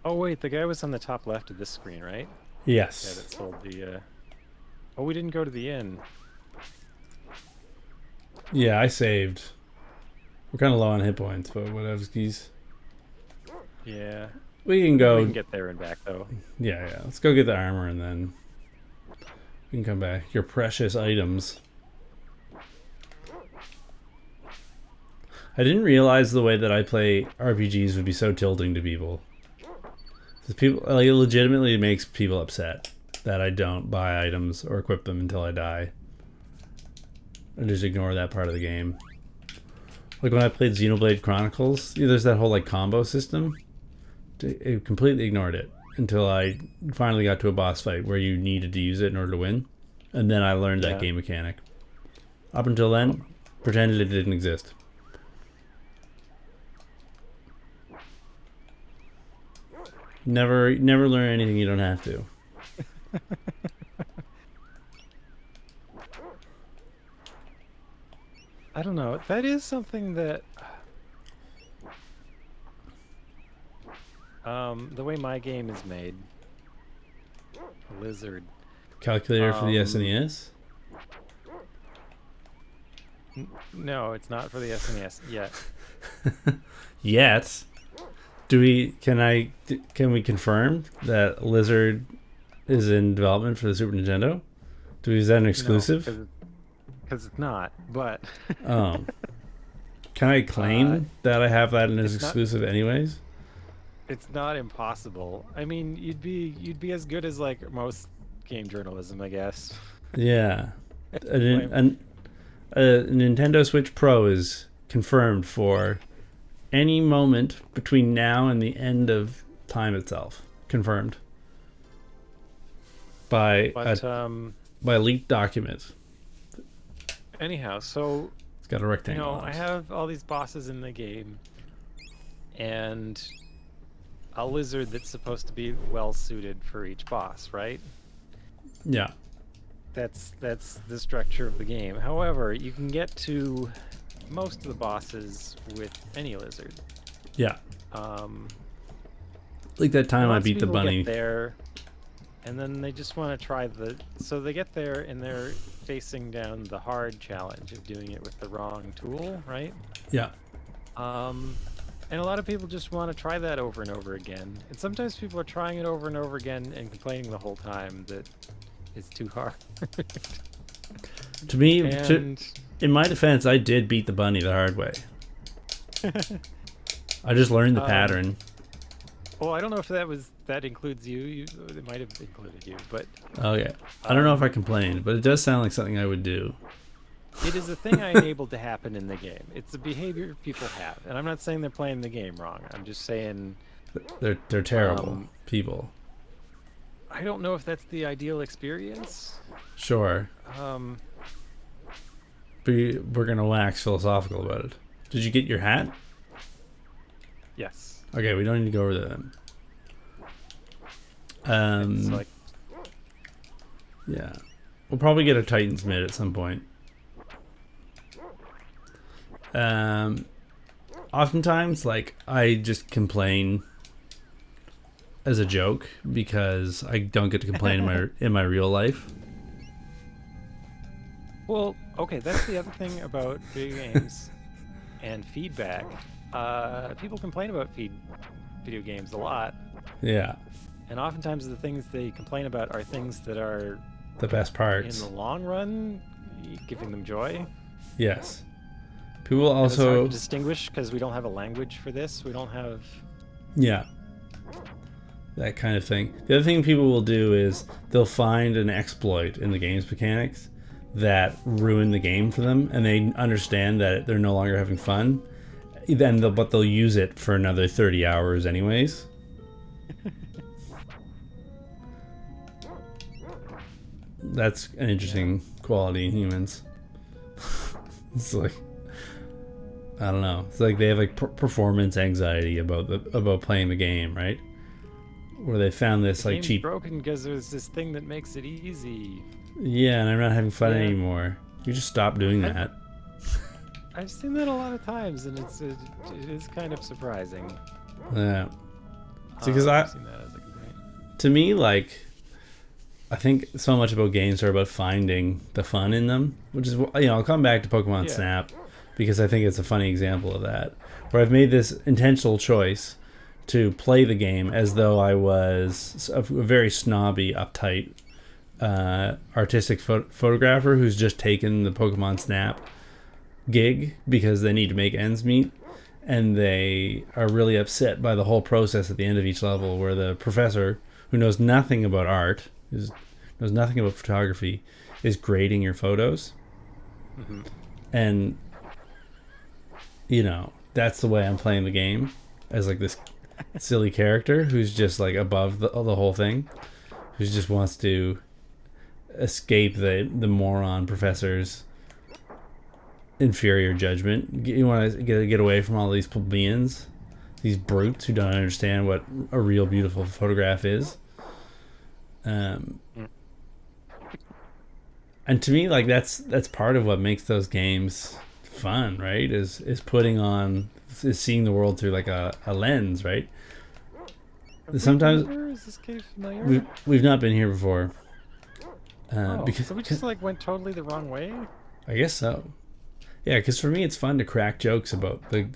Oh wait, the guy was on the top left of this screen, right? Yeah, Yes. that sold the. Oh, we didn't go to the inn. Yeah, I saved. We're kind of low on hit points, but whatever, skis. Yeah, We can go. we can get there and back though. Yeah. Let's go get the armor and then we can come back. Your precious items. I didn't realize the way that I play RPGs would be so tilting to people. 'Cause people, like, it legitimately makes people upset that I don't buy items or equip them until I die. I just ignore that part of the game. Like when I played Xenoblade Chronicles, there's that whole like combo system. I completely ignored it until I finally got to a boss fight where you needed to use it in order to win, and then I learned that Yeah. game mechanic. Up until then, pretended it didn't exist. Never learn anything you don't have to. I don't know. That is something that. The way my game is made, Lizard. Calculator for the SNES? No, it's not for the SNES yet. Yet. Can we confirm that Lizard is in development for the Super Nintendo? Is that an exclusive? Because it's not. But Oh. Can I claim that I have that as it's not- exclusive anyways? it's not impossible. I mean, you'd be as good as like most game journalism, I guess. Yeah. A Nintendo Switch Pro is confirmed for any moment between now and the end of time itself. Confirmed. By But by a leaked document. anyhow, so It's got a rectangle. on I it. have all these bosses in the game, and a lizard that's supposed to be well suited for each boss, right? Yeah. That's the structure of the game. However, you can get to most of the bosses with any lizard. Yeah. Um, Like that time I lots of beat the people bunny. get there, and then they just want to try so they get there and they're facing down the hard challenge of doing it with the wrong tool, right? Yeah. Um, and a lot of people just want to try that over and over again. And sometimes people are trying it over and over again and complaining the whole time that it's too hard. To me, And in my defense, I did beat the bunny the hard way. I just learned the um, pattern. well, I don't know if that includes you. It might have included you, but Okay. I don't know if I um, complained, but it does sound like something I would do. it is a thing I enabled to happen in the game. It's a behavior people have, and I'm not saying they're playing the game wrong. I'm just saying They're terrible um, people. I don't know if that's the ideal experience. Sure. Um, But we're going to wax philosophical about it. Did you get your hat? yes, Okay, we don't need to go over that then. it's like Yeah. We'll probably get a Titan's mid at some point. Oftentimes, like, I just complain as a joke because I don't get to complain in my real life. well, okay. That's the other thing about video games and feedback. People complain about video games a lot, Yeah. and oftentimes the things they complain about are things that are, The best in the parts. long run, giving them joy. Yes. People And it's hard to also, distinguish because we don't have a language for this. We don't have. yeah, that kind of thing. The other thing people will do is they'll find an exploit in the game's mechanics that ruin the game for them, and they understand that they're no longer having fun. But they'll use it for another 30 hours anyways. That's an interesting quality in humans. It's like, I don't know. It's like they have like performance anxiety about playing the game, right? Where they found this The like game's cheap. broken because there's this thing that makes it easy. Yeah, and I'm not having fun Yeah. anymore. You just stop doing I've, that. I've seen that a lot of times, and it is kind of surprising. Yeah. It's because I've seen that as a complaint. to me, like, I think so much about games are about finding the fun in them, which is, I'll come back to Pokemon Yeah. Snap because I think it's a funny example of that, where I've made this intentional choice to play the game as though I was a very snobby, uptight, artistic photographer who's just taken the Pokemon Snap gig because they need to make ends meet. And they are really upset by the whole process at the end of each level, where the professor, who knows nothing about art, knows nothing about photography, is grading your photos. Mm-hmm. And, that's the way I'm playing the game, as like this silly character who's just like above the whole thing, who just wants to escape the moron professor's inferior judgment. You want to get away from all these plebeians, these brutes who don't understand what a real beautiful photograph is. And to me, like, that's part of what makes those games fun, right? Is seeing the world through like a lens, right? Sometimes Is this cave familiar? we've not been here before. Because So we just like went totally the wrong way. I guess so. Yeah, because for me, it's fun to crack jokes about the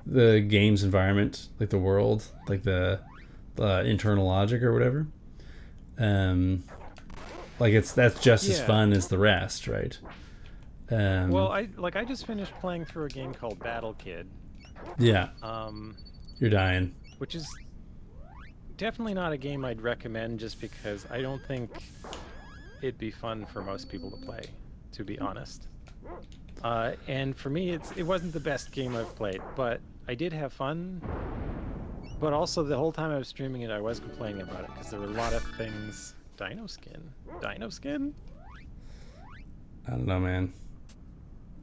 the game's environment, like the world, like the internal logic or whatever. Like that's just as fun as the rest, right? Well, I just finished playing through a game called Battle Kid. Yeah. Um, You're dying. which is definitely not a game I'd recommend, just because I don't think it'd be fun for most people to play, to be honest. And for me, it wasn't the best game I've played, but I did have fun. But also, the whole time I was streaming it, I was complaining about it because there were a lot of things. Dino skin? I don't know, man.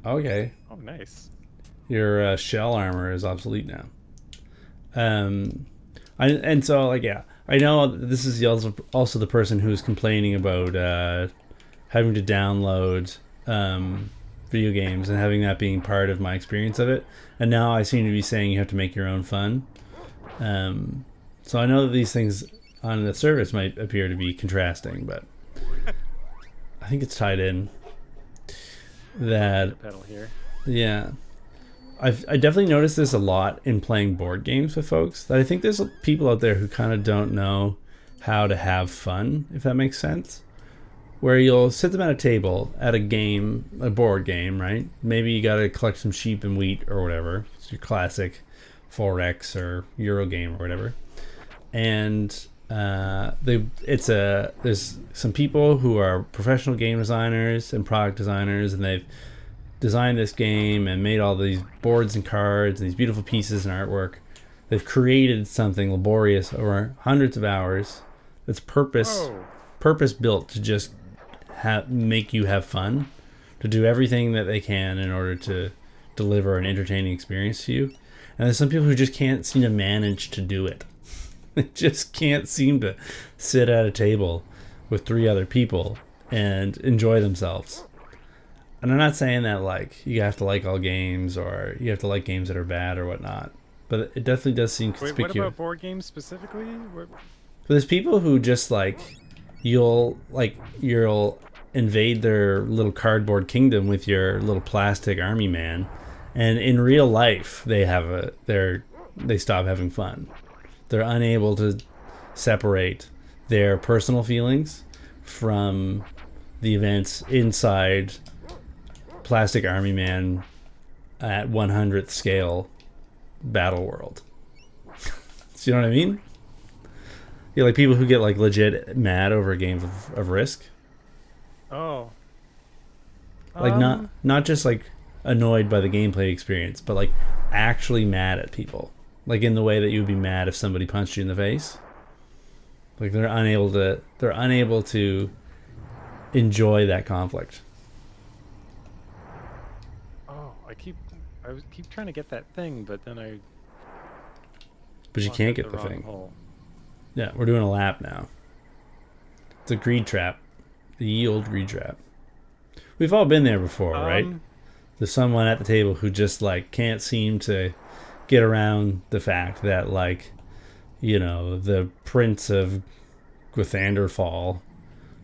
Okay. Oh, nice. Your shell armor is obsolete now. So like, yeah, I know this is also the person who's complaining about having to download video games and having that being part of my experience of it. And now I seem to be saying you have to make your own fun. So I know that these things on the surface might appear to be contrasting, but I think it's tied in. That pedal here. Yeah. I definitely noticed this a lot in playing board games with folks. That I think there's people out there who kind of don't know how to have fun, if that makes sense. Where you'll sit them at a table at a game, a board game, right? Maybe you got to collect some sheep and wheat or whatever. It's your classic Forex or Euro game or whatever. And there's some people who are professional game designers and product designers, and they've designed this game and made all these boards and cards and these beautiful pieces and artwork. They've created something laborious over hundreds of hours that's purpose built to just make you have fun, to do everything that they can in order to deliver an entertaining experience to you. And there's some people who just can't seem to manage to do it. They just can't seem to sit at a table with 3 other people and enjoy themselves. And I'm not saying that like you have to like all games or you have to like games that are bad or whatnot, but it definitely does seem conspicuous. Wait, what about board games specifically? But there's people who just like you'll invade their little cardboard kingdom with your little plastic army man, and in real life they stop having fun. They're unable to separate their personal feelings from the events inside plastic army man at 100th scale battle world. So you know what I mean? Yeah, like people who get like legit mad over a game of Risk. Oh. Like not just like annoyed by the gameplay experience, but like actually mad at people. Like in the way that you would be mad if somebody punched you in the face. Like they're unable to enjoy that conflict. Oh, I keep trying to get that thing, but then But you can't get the thing. Hole. Yeah, we're doing a lap now. It's a greed trap. The ye old greed trap. We've all been there before, right? There's someone at the table who just like can't seem to get around the fact that like, you know, the Prince of Gwthanderfall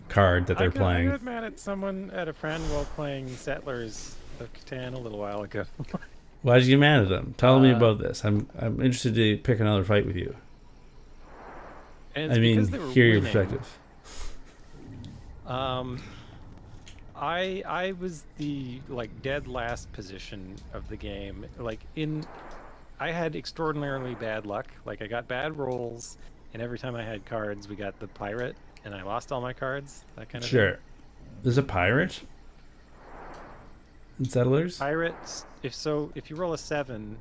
card that they're playing. I got mad at a friend while playing Settlers of Catan a little while ago. Why did you get mad at them? Tell me about this. I'm interested to pick another fight with you. And I mean, hear your perspective. I was the like dead last position of the game. I had extraordinarily bad luck. Like I got bad rolls, and every time I had cards, we got the pirate, and I lost all my cards. That kind of thing. There's a pirate in Settlers? Pirates. If you roll a 7,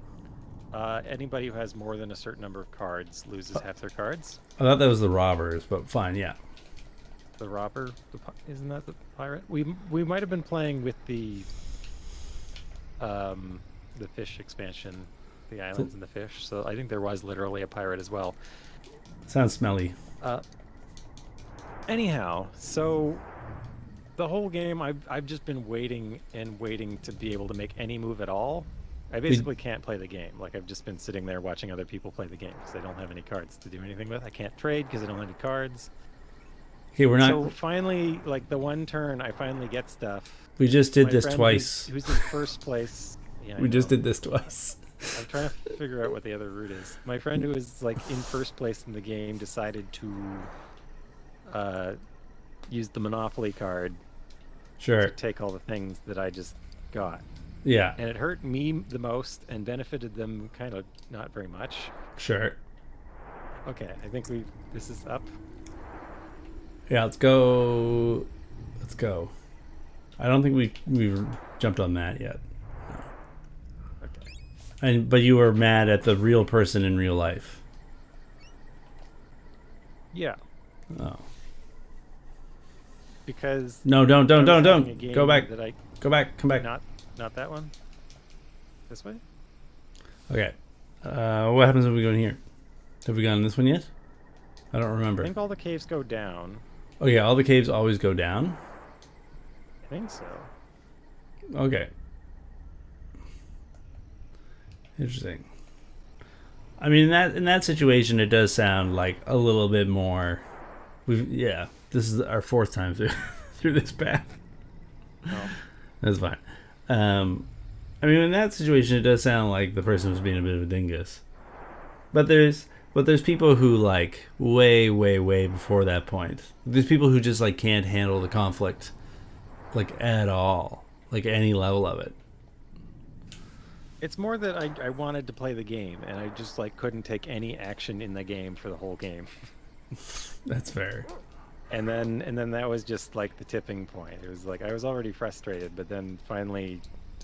anybody who has more than a certain number of cards loses half their cards. I thought that was the robbers, but fine, yeah. The robber, isn't that the pirate? We might have been playing with the fish expansion, the islands and the fish. So I think there was literally a pirate as well. Sounds smelly. Anyhow, so the whole game I've just been waiting and waiting to be able to make any move at all. I basically can't play the game. Like I've just been sitting there watching other people play the game because I don't have any cards to do anything with. I can't trade because I don't have any cards. Okay, we're not. So finally, like the one turn, I finally get stuff. We just did this twice. Who's in first place? Yeah, we just did this twice. I'm trying to figure out what the other route is. My friend who was like in first place in the game decided to use the Monopoly card. Sure. To take all the things that I just got. Yeah. And it hurt me the most and benefited them kind of not very much. Sure. Okay, I think this is up. Yeah, let's go. I don't think we've jumped on that yet. No. Okay. But you were mad at the real person in real life. Yeah. Oh. Because no, don't. Go back. Come back. Not that one. This way. Okay. What happens if we go in here? Have we gone in this one yet? I don't remember. I think all the caves go down. Oh yeah, all the caves always go down? I think so. Okay. Interesting. I mean, in that situation, it does sound like a little bit more. This is our 4th time through this path. Oh. That's fine. I mean, in that situation, it does sound like the person was being a bit of a dingus. But there's people who like way, way, way before that point. There's people who just like can't handle the conflict, like at all, like any level of it. It's more that I wanted to play the game, and I just like couldn't take any action in the game for the whole game. That's fair. And then that was just like the tipping point. It was like I was already frustrated, but then finally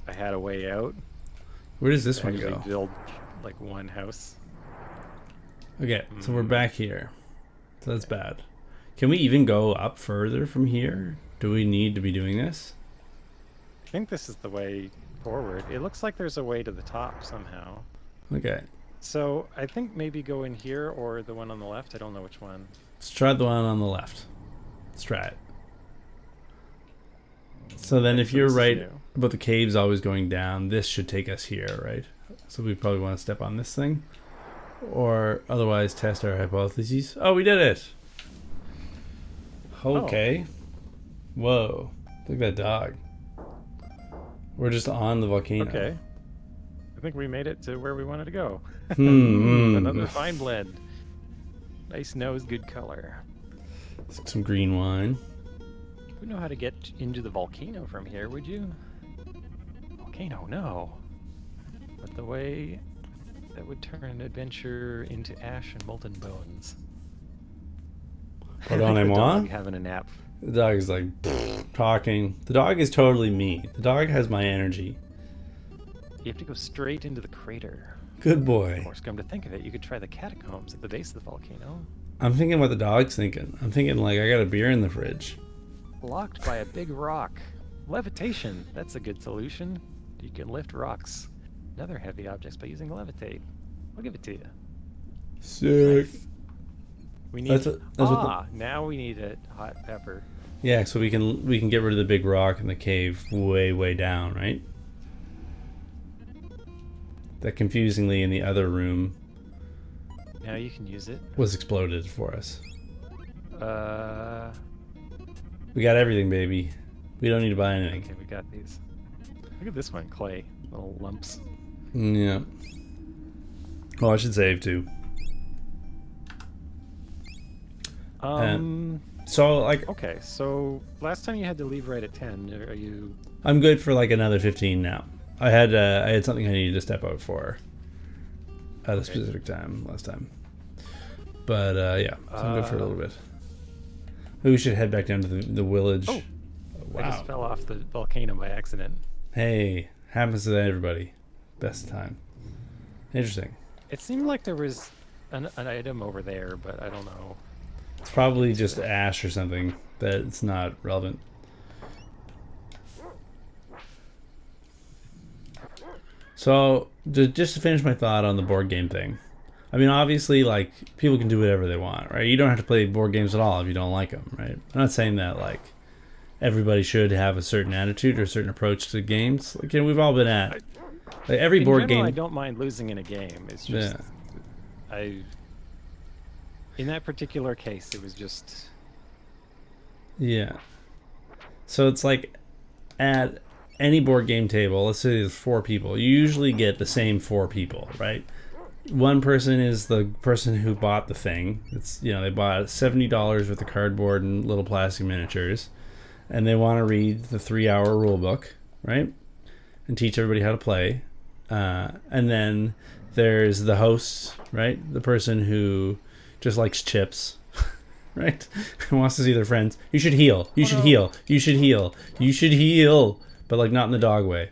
I had a way out Where does this to one actually go? build like one house. Okay, so we're back here. So that's bad. Can we even go up further from here? Do we need to be doing this? I think this is the way forward. It looks like there's a way to the top somehow. Okay, So I think maybe go in here or the one on the left. I don't know which one. let's try the one on the left. Let's try it. So then, Okay, if so you're this is right new. about the caves always going down, this should take us here, right? So we probably want to step on this thing, or otherwise test our hypotheses. Oh, we did it! Okay. Whoa! Look at that dog. We're just on the volcano. Okay. I think we made it to where we wanted to go. Hmm. Another fine blend. Nice nose, good color. Some green wine. You would know how to get into the volcano from here, would you? Volcano, no. But the way that would turn an adventure into ash and molten bones. Pardon The moi? dog having a nap. The dog is like talking. The dog is totally me. The dog has my energy. You have to go straight into the crater. Good Of boy. course, come to think of it, you could try the catacombs at the base of the volcano. I'm thinking what the dog's thinking. I'm thinking like I got a beer in the fridge. Blocked by a big rock. Levitation, that's a good solution. You can lift rocks and other heavy objects by using levitate. I'll give it to you. Sick. Nice. We need That's what now we need a hot pepper. Yeah, so we can get rid of the big rock in the cave way down, right? That confusingly in the other room Now you can use it. was exploded for us. Uh We got everything, baby. We don't need to buy anything. okay, we got these. Look at this one, clay. Little lumps. Yeah. Oh, I should save too. So like Okay, so last time you had to leave right at 10. Are you I'm good for like another 15 now. I had something I needed to step out for at a specific time last time. But yeah, so I'm good for a little bit. Maybe we should head back down to the village. Oh, wow. I just fell off the volcano by accident. Hey, happens to everybody. Best time. Interesting. It seemed like there was an item over there, but I don't know. It's probably just ash or something that it's not relevant. So, just to finish my thought on the board game thing. I mean, obviously, like, people can do whatever they want, right? You don't have to play board games at all if you don't like them, right? I'm not saying that, like, everybody should have a certain attitude or a certain approach to games. Like, you know, we've all been at... Like, every In board general, game... I don't mind losing in a game. It's just Yeah. In that particular case, it was just Yeah. So it's like at any board game table, let's say there's 4 people, you usually get the same 4 people, right? One person is the person who bought the thing. It's, you know, they bought $70 worth of cardboard and little plastic miniatures, and they want to read the 3-hour rule book, right? And teach everybody how to play. And then there's the host, right? The person who just likes chips, right? Who wants to see their friends. You should heal. You should heal. You should heal. You should heal. But like not in the dog way.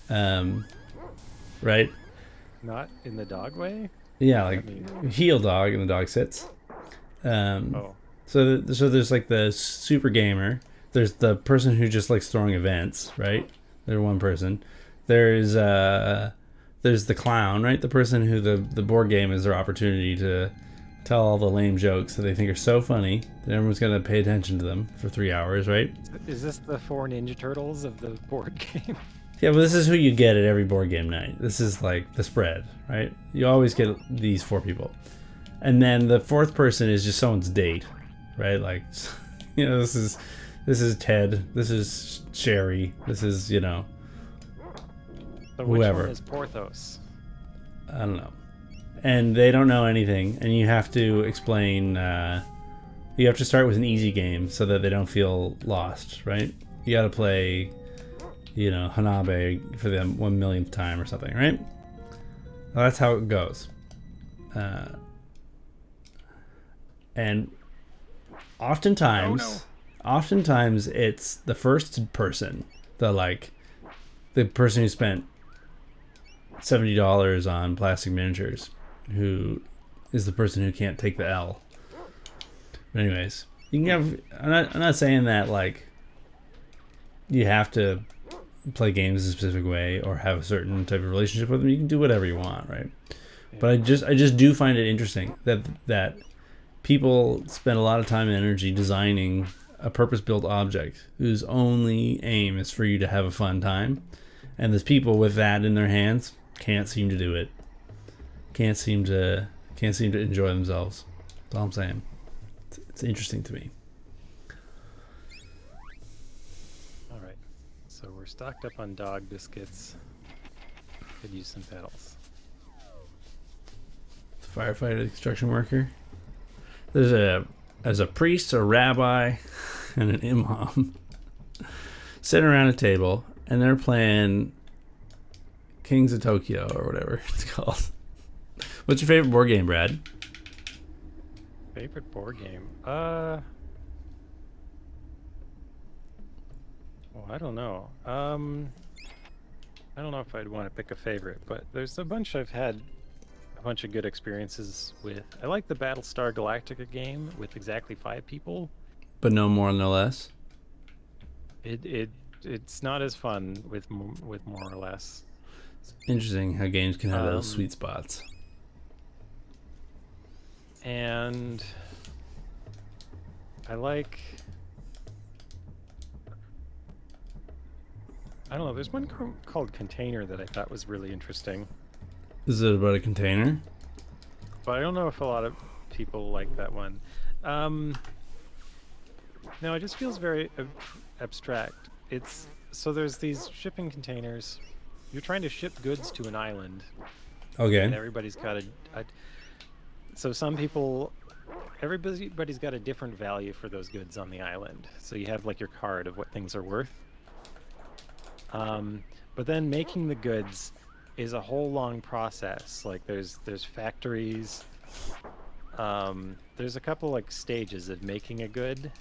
Right? not in the dog way. Yeah, like heal dog and the dog sits. Oh, So there's like the super gamer. There's the person who just likes throwing events, right? They're one person. There's the clown, right? The person who the board game is their opportunity to tell all the lame jokes that they think are so funny that everyone's gonna pay attention to them for 3 hours, right? is this the 4 Ninja Turtles of the board game? Yeah, but this is who you get at every board game night. This is like the spread, right? You always get these 4 people. And then the 4th person is just someone's date, right? Like, you know, this is Ted, this is Sherry, this is, you know, So which one whoever. is Porthos? I don't know. And they don't know anything, and you have to explain. You have to start with an easy game so that they don't feel lost, right? You got to play, Hanabe for the 1 millionth time or something, right? Well, that's how it goes. And oftentimes, it's the first person, the person who spent $70 on plastic miniatures, who is the person who can't take the L. But anyways, you can have. I'm not saying that you have to play games a specific way or have a certain type of relationship with them. You can do whatever you want, right? Yeah. But I just do find it interesting that people spend a lot of time and energy designing a purpose-built object whose only aim is for you to have a fun time, and there's people with that in their hands can't seem to do it. Can't seem to enjoy themselves. That's all I'm saying. It's interesting to me. All right, so we're stocked up on dog biscuits. Could use some pedals. The firefighter, the construction worker. There's a priest, a rabbi, and an imam sitting around a table, and they're playing Kings of Tokyo or whatever it's called. What's your favorite board game, Brad? Favorite board game? Well, I don't know. I don't know if I'd want to pick a favorite, but there's a bunch I've had a bunch of good experiences with. I like the Battlestar Galactica game with exactly 5 people. But no more, no less? It's not as fun with more or less. It's interesting how games can have those sweet spots. And I like... I don't know, there's one called Container that I thought was really interesting. Is it about a container? But I don't know if a lot of people like that one. No, it just feels very abstract. So there's these shipping containers. You're trying to ship goods to an island. Okay. And everybody's got so some people... Everybody's got a different value for those goods on the island. So you have like your card of what things are worth. But then making the goods is a whole long process. Like there's factories. There's a couple like stages of making a good.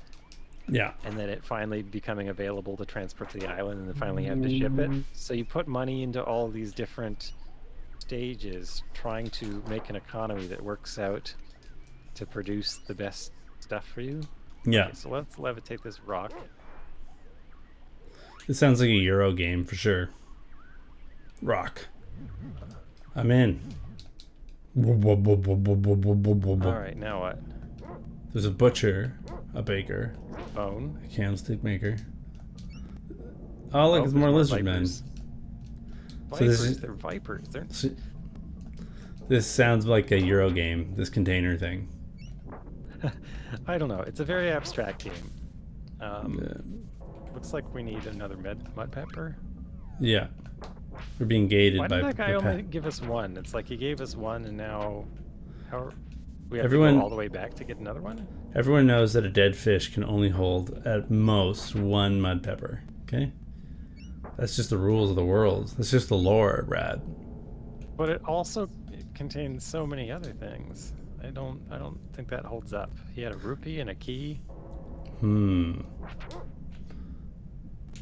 Yeah. And then it finally becoming available to transport to the island, and then finally you have to ship it. So you put money into all these different stages, trying to make an economy that works out to produce the best stuff for you. Yeah. Okay, so let's levitate this rock. It sounds like a Euro game for sure. Rock. I'm in. Alright, now what? There's a butcher, a baker, Bone. a candlestick maker. Oh, look, it's more lizard men. Vipers, they're vipers. This sounds like a Euro game, this container thing. I don't know. It's a very abstract game. Looks like we need another mud pepper. Yeah. We're being gated by... Why did that guy only give us one? It's like he gave us one, and now... we have to Everyone, go all the way back to get another one? Everyone knows that a dead fish can only hold, at most, 1 mud pepper. Okay? That's just the rules of the world. That's just the lore, Brad. But it also contains so many other things. I don't think that holds up. He had a rupee and a key.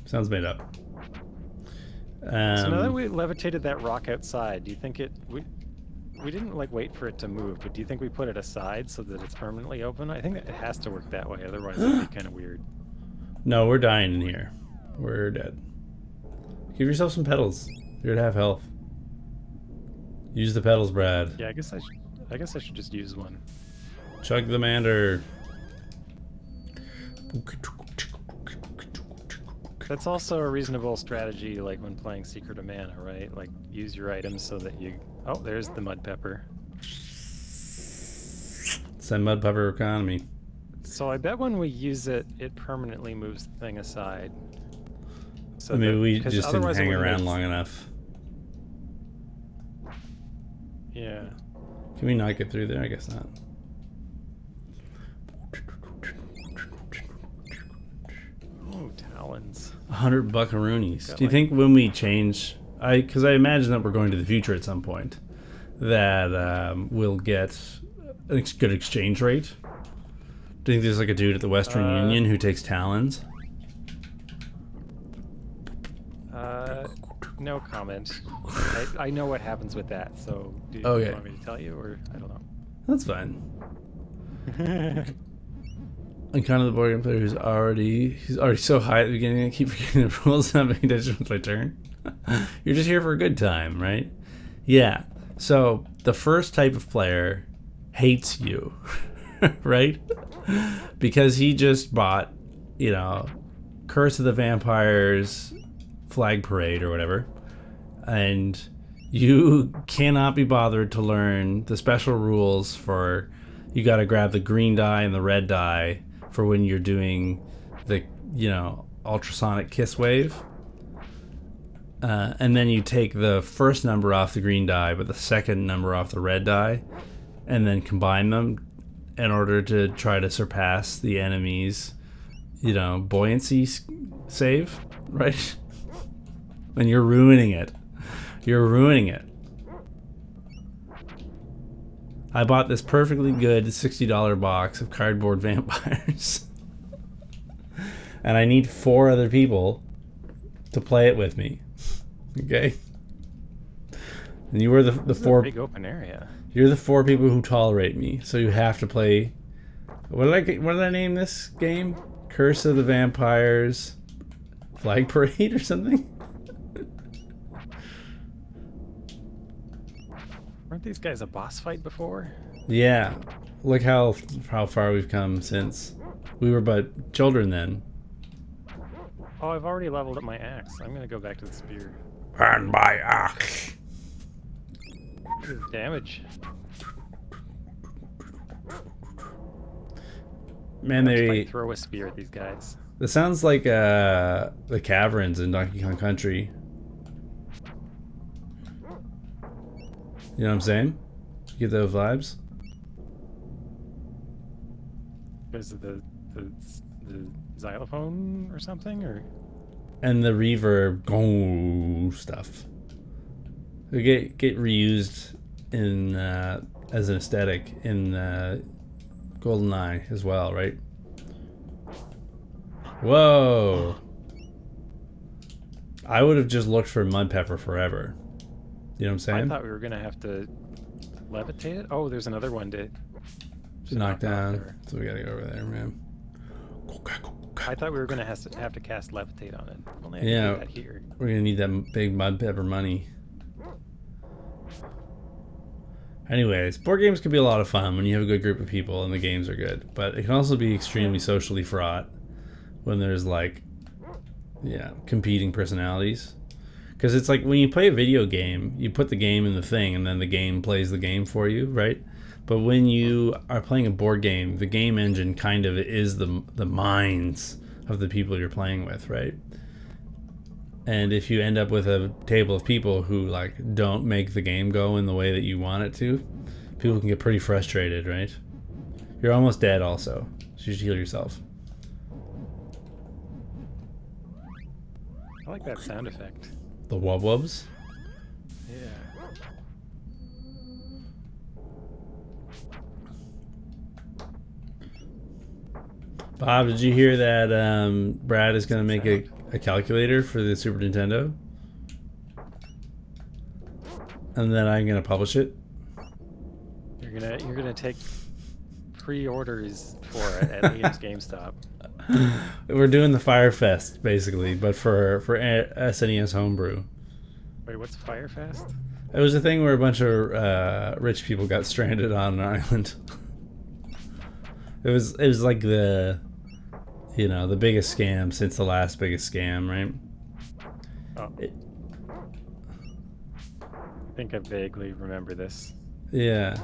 Sounds made up. So now that we levitated that rock outside, do you think we didn't like wait for it to move, but do you think we put it aside so that it's permanently open? I think that it has to work that way, otherwise it'd be kind of weird. No, we're dying in here. We're dead. Give yourself some pedals. You're at half health. Use the pedals, Brad. Yeah, I guess I should just use one. Chug the mander. That's also a reasonable strategy, like when playing Secret of Mana, right? Like, use your items so that you... Oh, there's the mud pepper. It's that mud pepper economy. So I bet when we use it, it permanently moves the thing aside. So maybe we just didn't hang around long enough. Yeah. Can we not get through there? I guess not. Oh, talons. 100 buckaroonies. Got Do you like think when we change, because I imagine that we're going to the future at some point, that we'll get a good exchange rate? Do you think there's like a dude at the Western uh Union who takes talons? uh no comment. I know what happens with that, so do you Okay, want me to tell you, or I don't that's fine. know? I'm kind of the board game player he's already so high at the beginning. I keep forgetting the rules and not paying attention with my turn. You're just here for a good time, right? Yeah. So the first type of player hates you, right? Because he just bought, you know, Curse of the Vampires Flag Parade or whatever, and you cannot be bothered to learn the special rules for. You got to grab the green die and the red die for when you're doing the, ultrasonic kiss wave. And then you take the first number off the green die, but the second number off the red die, and then combine them in order to try to surpass the enemy's, buoyancy save, right? And you're ruining it. You're ruining it. I bought this perfectly good $60 box of cardboard vampires. And I need 4 other people to play it with me. Okay? And you were the This is a 4 big open area. You're the 4 people who tolerate me. So you have to play. What did I name this game? Curse of the Vampires Flag Parade or something? Weren't these guys a boss fight before? Yeah. Look how far we've come since. We were but children then. Oh, I've already leveled up my axe. I'm gonna go back to the spear. And my axe. This is damage. Man, they throw a spear at these guys. This sounds like the caverns in Donkey Kong Country. You know what I'm saying? You get those vibes? Because of the xylophone or something, or And the reverb go stuff. They get reused in as an aesthetic in GoldenEye as well, right? Whoa! I would have just looked for mud pepper forever. You know what I'm saying? I thought we were gonna have to levitate it. Oh, there's another one to knock down. So we gotta go over there, man. I thought we were gonna have to cast levitate on it. Only I Yeah, can do that here. we're gonna need that big mud pepper money. Anyways, board games can be a lot of fun when you have a good group of people and the games are good, but it can also be extremely socially fraught when there's competing personalities. Because it's like when you play a video game, you put the game in the thing and then the game plays the game for you, right? But when you are playing a board game, the game engine kind of is the minds of the people you're playing with, right? And if you end up with a table of people who don't make the game go in the way that you want it to, people can get pretty frustrated, right? You're almost dead also, so you should heal yourself. I like that sound effect. The wub wubs. Yeah. Bob, did you hear that Brad is going to make a calculator for the Super Nintendo? And then I'm going to publish it? You're gonna take pre-orders for it at Liam's GameStop. We're doing the Firefest, basically, but for SNES Homebrew. Wait, what's Firefest? It was a thing where a bunch of rich people got stranded on an island. It was like the biggest scam since the last biggest scam, right? Oh. I think I vaguely remember this. Yeah.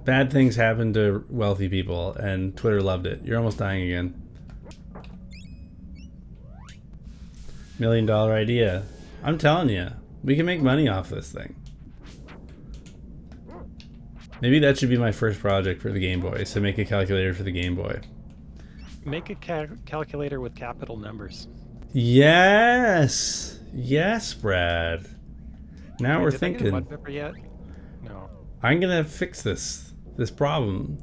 Bad things happen to wealthy people, and Twitter loved it. You're almost dying again. $1 million idea. I'm telling you, we can make money off this thing. Maybe that should be my first project for the Game Boy. So make a calculator for the Game Boy. Make a calculator with capital numbers. Yes, yes, Brad. Now Wait, we're did I get a mud thinking. pepper yet? No. I'm gonna fix this problem.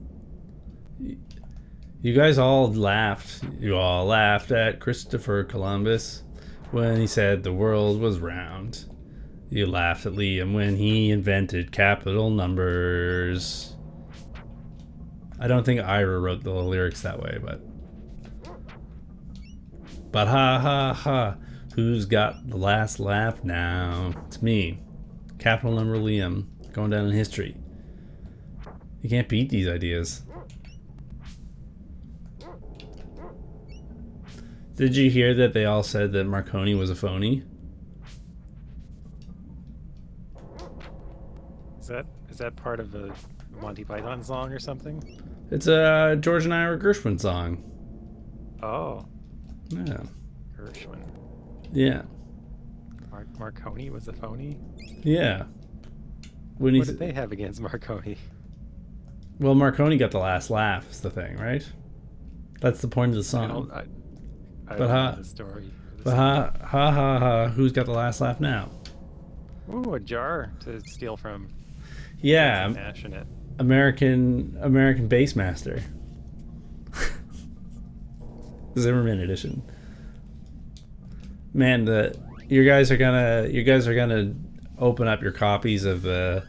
You guys all laughed. You all laughed at Christopher Columbus when he said the world was round. You laughed at Liam when he invented capital numbers. I don't think Ira wrote the lyrics that way, but ha ha ha. Who's got the last laugh now? It's me. Capital number Liam. Going down in history. You can't beat these ideas. Did you hear that they all said that Marconi was a phony? Is that part of a Monty Python song or something? It's a George and Ira Gershwin song. Oh, Yeah. Gershwin. Yeah. Marconi was a phony? Yeah. What did they have against Marconi? Well, Marconi got the last laugh is the thing, right? That's the point of the song. I But don't ha- know the story. But ha ha ha ha, who's got the last laugh now? Ooh, a jar to steal from. Yeah, Mash in it. American Bassmaster. Zimmerman edition. Man, you guys are gonna open up your copies of the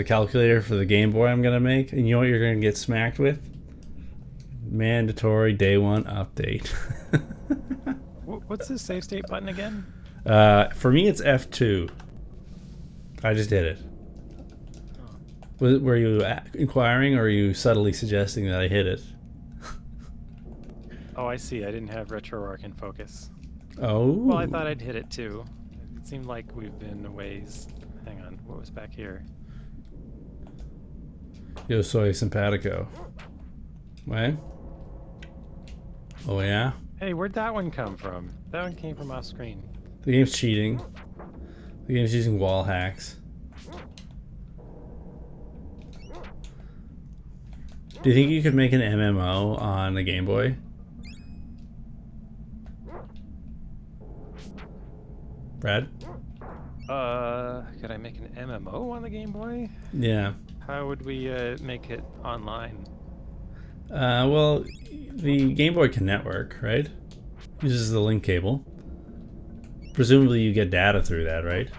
calculator for the Game Boy I'm gonna make, and you know what you're gonna get smacked with? Mandatory day one update. What's the save state button again? For me, it's F2. I just did it. Were you inquiring, or are you subtly suggesting that I hit it? Oh, I see. I didn't have RetroArch in focus. Oh. Well, I thought I'd hit it too. It seemed like we've been a ways. Hang on. What was back here? Yo soy simpatico. What? Oh yeah? Hey, where'd that one come from? That one came from off screen. The game's cheating. The game's using wall hacks. Do you think you could make an MMO on a Game Boy? Brad? Could I make an MMO on the Game Boy? Yeah. How would we make it online? Well, the Game Boy can network, right? Uses the link cable. Presumably you get data through that, right?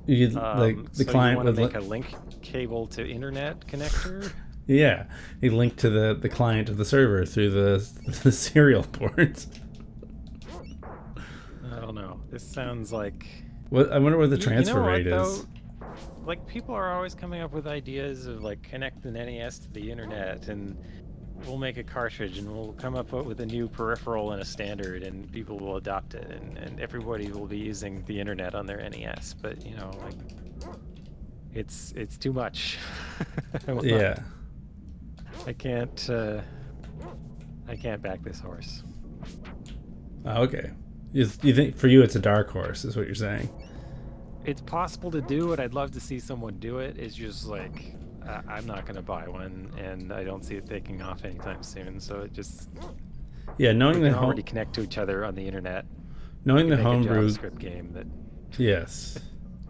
You get, like, the so client you would make a link cable to internet connector? Yeah, you link to the client of the server through the serial port. I don't know. This sounds like... What, I wonder what the transfer you know rate what, is. though? Like, people are always coming up with ideas of, like, connect the NES to the internet, and we'll make a cartridge, and we'll come up with a new peripheral and a standard, and people will adopt it, and everybody will be using the internet on their NES. But, you know, like, it's too much. Yeah. I can't back this horse. Oh, okay. You think for you it's a dark horse, is what you're saying? It's possible to do it. I'd love to see someone do it. It's just like I'm not going to buy one, and I don't see it taking off anytime soon. So it just Knowing we the can already connect to each other on the internet. knowing the Make a homebrew JavaScript game that yes,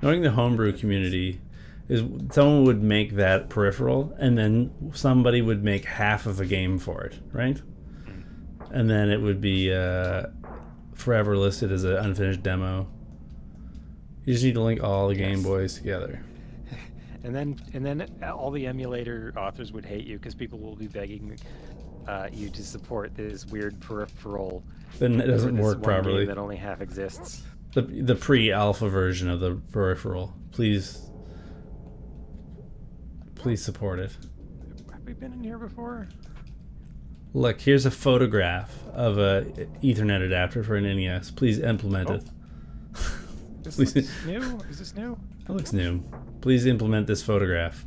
knowing the homebrew community is someone would make that peripheral, and then somebody would make half of a game for it, right? And then it would be forever listed as an unfinished demo. You just need to link all the Game Boys together. and then all the emulator authors would hate you because people will be begging you to support this weird peripheral. Then it doesn't this work one properly. game that only half exists. The pre-alpha version of the peripheral. Please support it. Have we been in here before? Look, here's a photograph of a Ethernet adapter for an NES. Please implement it. This Please. looks new? Is this new? That looks new. Please implement this photograph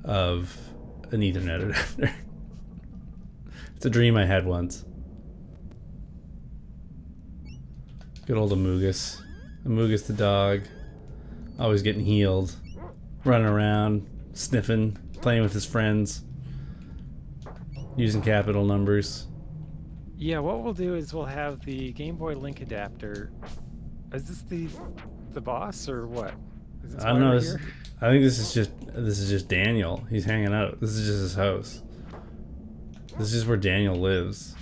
of an Ethernet adapter. It's a dream I had once. Good old Amogus. Amogus the dog. Always getting healed. running around, sniffing, playing with his friends, using capital numbers. Yeah, what we'll do is we'll have the Game Boy Link adapter. Is this the boss or what? Is this I don't why know. we're here? I think this is just Daniel. He's hanging out. This is just his house. This is just where Daniel lives.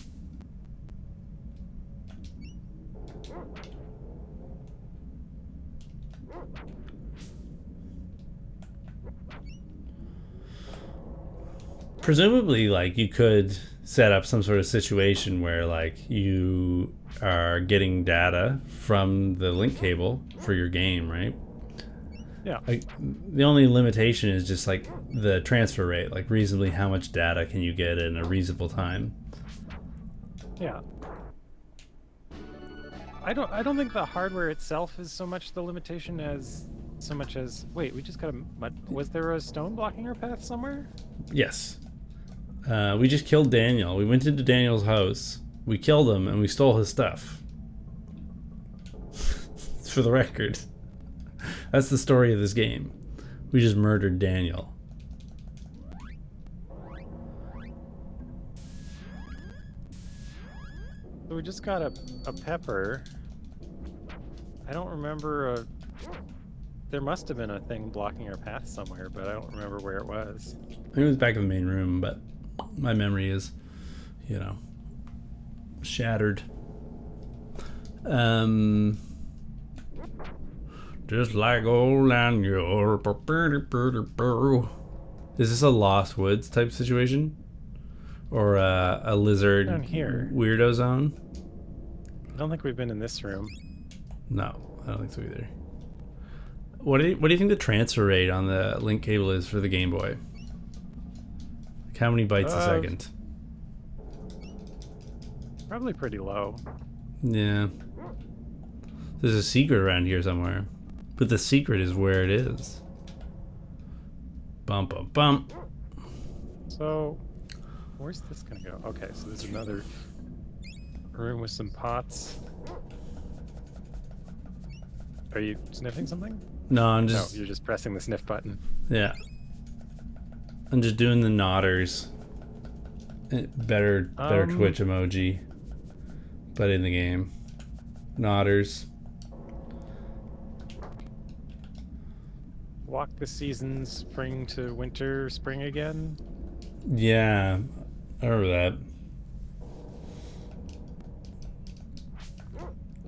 Presumably, like, you could set up some sort of situation where, like, you are getting data from the link cable for your game, right? Yeah. Like, the only limitation is just like the transfer rate, like reasonably how much data can you get in a reasonable time. Yeah. I don't think the hardware itself is so much the limitation as so much as wait, we just got a mud. Was there a stone blocking our path somewhere? Yes. We just killed Daniel. We went into Daniel's house. We killed him and we stole his stuff. For the record. That's the story of this game. We just murdered Daniel. So we just got a pepper. I don't remember a. There must have been a thing blocking our path somewhere, but I don't remember where it was. I think it was back in the main room, but my memory is, shattered. Just like old Daniel. Is this a Lost Woods type situation? Or a lizard Down here. weirdo zone? I don't think we've been in this room. No, I don't think so either. What do you think the transfer rate on the link cable is for the Game Boy? Like how many bytes a second? Probably pretty low. Yeah. There's a secret around here somewhere. But the secret is where it is. Bump, bump, bump. So, where's this gonna go? Okay, so there's another room with some pots. Are you sniffing something? No, I'm just... No, you're just pressing the sniff button. Yeah. I'm just doing the nodders. Better Twitch emoji. But in the game. Nodders. Walk the seasons, spring to winter, spring again. Yeah. I remember that.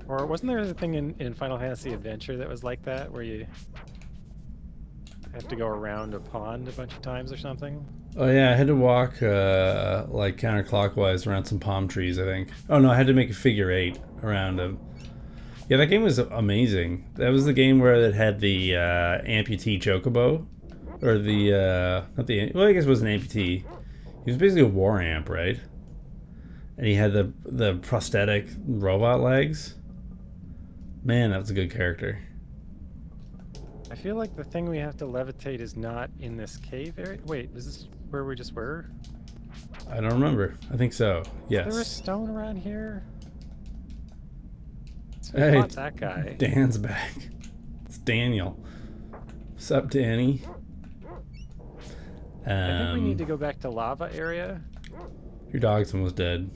Or wasn't there a thing in Final Fantasy Adventure that was like that, where you have to go around a pond a bunch of times or something? Oh yeah, I had to walk like counterclockwise around some palm trees, I think. Oh no, I had to make a figure 8 around them. Yeah, that game was amazing. That was the game where it had the amputee chocobo. Or the, not the, well I guess it was an amputee. He was basically a war amp, right? And he had the prosthetic robot legs. Man, that was a good character. I feel like the thing we have to levitate is not in this cave area. Wait, is this where we just were? I don't remember. I think so. Yes. Is there a stone around here? So Hey, fought that guy. Dan's back. It's Daniel. What's up, Danny? I think we need to go back to lava area. Your dog's almost dead.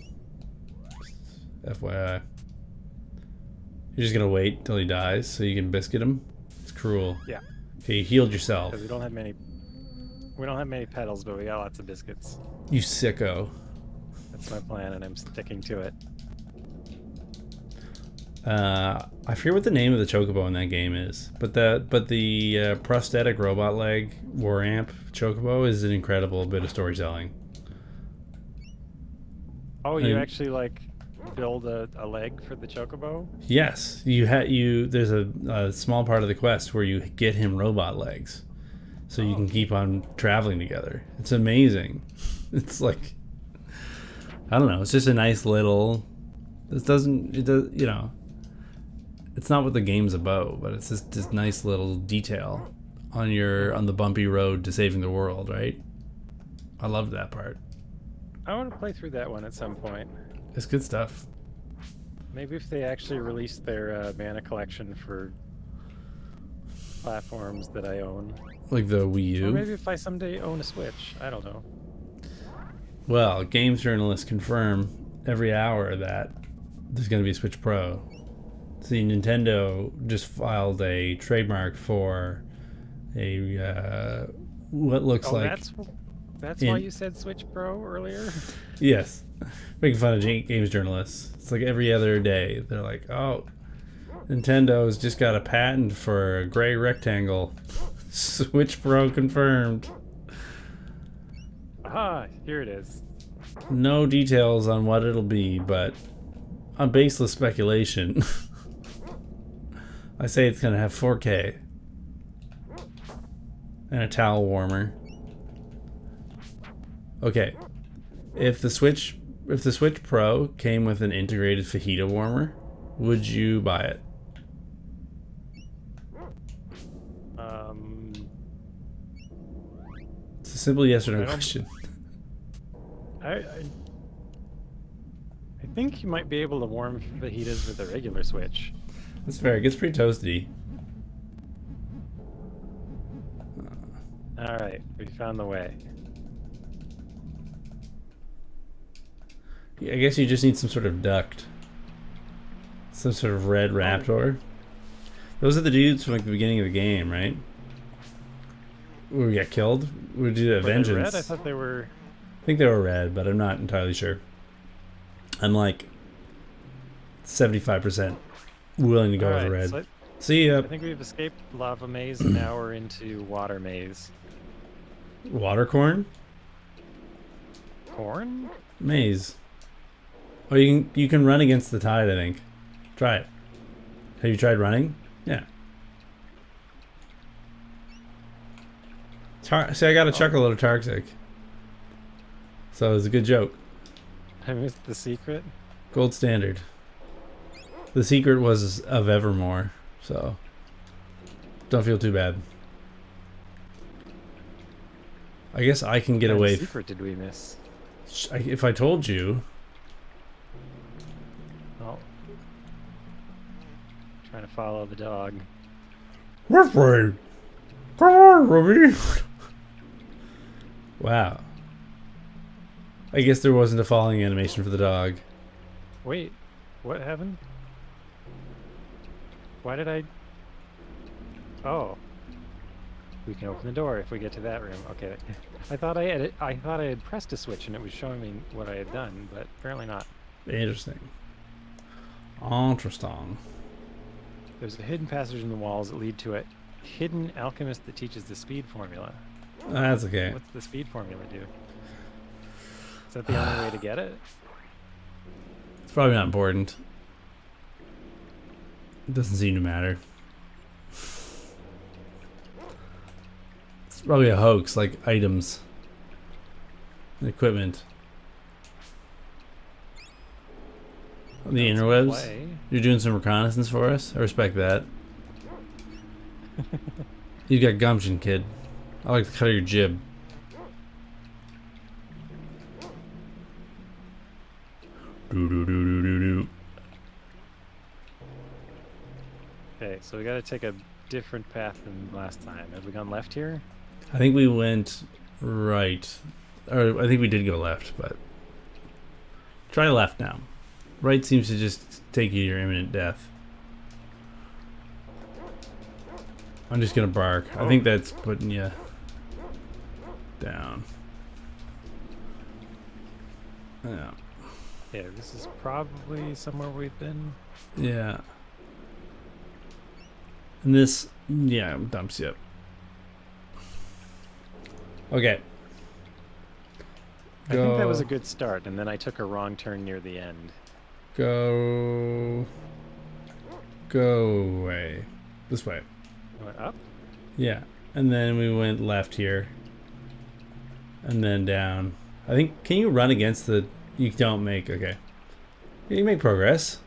FYI. You're just gonna wait till he dies so you can biscuit him? It's cruel. Yeah. Okay, you healed yourself. Because we don't have many petals, but we got lots of biscuits. You sicko. That's my plan, and I'm sticking to it. I forget what the name of the chocobo in that game is, but the prosthetic robot leg war amp chocobo is an incredible bit of storytelling. Oh, you actually like build a leg for the chocobo? Yes, there's a small part of the quest where you get him robot legs, so you can keep on traveling together. It's amazing. It's like, I don't know. It's just a nice little. It does. It's not what the game's about, but it's just this nice little detail on the bumpy road to saving the world, right? I loved that part. I want to play through that one at some point. It's good stuff. Maybe if they actually released their mana collection for platforms that I own. Like the Wii Or U? maybe if I someday own a Switch. I don't know. Well, games journalists confirm every hour that there's going to be a Switch Pro. See, Nintendo just filed a trademark for a what looks Oh, like that's why in you said Switch Pro earlier. yes, making fun of games journalists. It's like every other day they're like, oh, Nintendo's just got a patent for a gray rectangle. Switch Pro confirmed. Ah, here it is. No details on what it'll be, but on baseless speculation, I say it's gonna have 4K and a towel warmer. Okay, if the Switch Pro came with an integrated fajita warmer, would you buy it? Um, It's a simple yes or no I don't. question. I think you might be able to warm fajitas with a regular Switch. That's fair. It gets pretty toasty. All right, we found the way. Yeah, I guess you just need some sort of duct, some sort of red raptor. Those are the dudes from like the beginning of the game, right? Where we got killed. We do a Were they vengeance. red? I thought they were. I think they were red, but I'm not entirely sure. I'm like 75% willing to go All with right, red. so See ya. I think we've escaped lava maze, and now we're into water maze. Watercorn? Corn? Maze. Oh, you can run against the tide, I think. Try it. Have you tried running? Yeah. See, I got a chuckle out of Tarksic. So it was a good joke. I missed the secret. Gold standard. The secret was of Evermore, so don't feel too bad. I guess I can get What away. secret did we miss? If I told you, Oh, trying to follow the dog. Ruffy, come on, Ruby. Wow. I guess there wasn't a falling animation for the dog. Wait, what happened? Why did I? Oh, we can open the door if we get to that room. Okay. I thought I had pressed a switch and it was showing me what I had done, but apparently not. Interesting. Interesting. There's a hidden passage in the walls that lead to a hidden alchemist that teaches the speed formula. That's okay. What's the speed formula do? Is that the only way to get it? It's probably not important. It doesn't seem to matter. It's probably a hoax, like items, equipment. On the That's interwebs? play. You're doing some reconnaissance for us? I respect that. You got gumption, kid. I like the cut of your jib. Do do do do do do. Okay, so we gotta take a different path than last time. Have we gone left here? I think we went right. Or I think we did go left, but try left now. Right seems to just take you to your imminent death. I'm just gonna bark. I think that's putting you down. Yeah. Yeah, this is probably somewhere we've been. Yeah. And this, yeah, dumps you up. Okay. I think that was a good start, and then I took a wrong turn near the end. Go away. This way. Went up? Yeah. And then we went left here. And then down. I think, can you run against the, you don't make, okay. You make progress.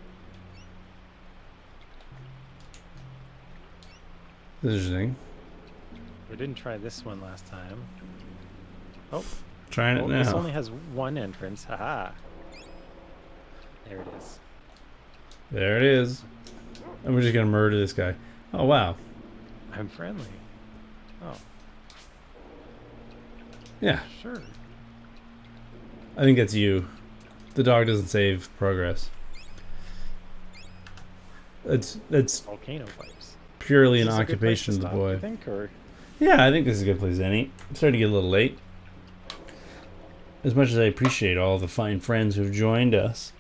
Interesting. We didn't try this one last time. Oh, Trying it this now. only has one entrance. Haha. There it is. There it is. And we're just gonna murder this guy. Oh wow. I'm friendly. Oh. Yeah, Sure. I think that's you. The dog doesn't save progress. It's Volcano pipes. purely This an is a good place to occupation of the stop, you boy. think, or Yeah, I think this is a good place to end. It's starting to get a little late. As much as I appreciate all the fine friends who've joined us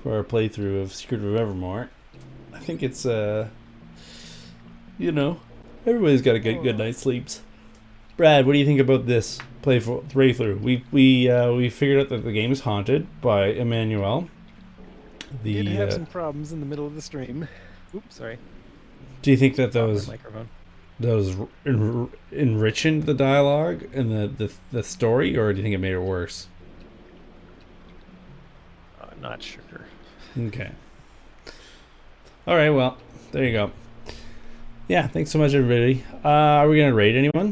for our playthrough of Secret of Evermore, I think it's you know, everybody's got to get good night's sleeps. Brad, what do you think about this playthrough? We figured out that the game is haunted by Emmanuel. did The have some problems in the middle of the stream. Oops, sorry. Do you think that Dropped my those microphone. enriching the dialogue and the story, or do you think it made it worse? Not sure. Okay. All right. Well, there you go. Yeah. Thanks so much, everybody. Are we gonna rate anyone?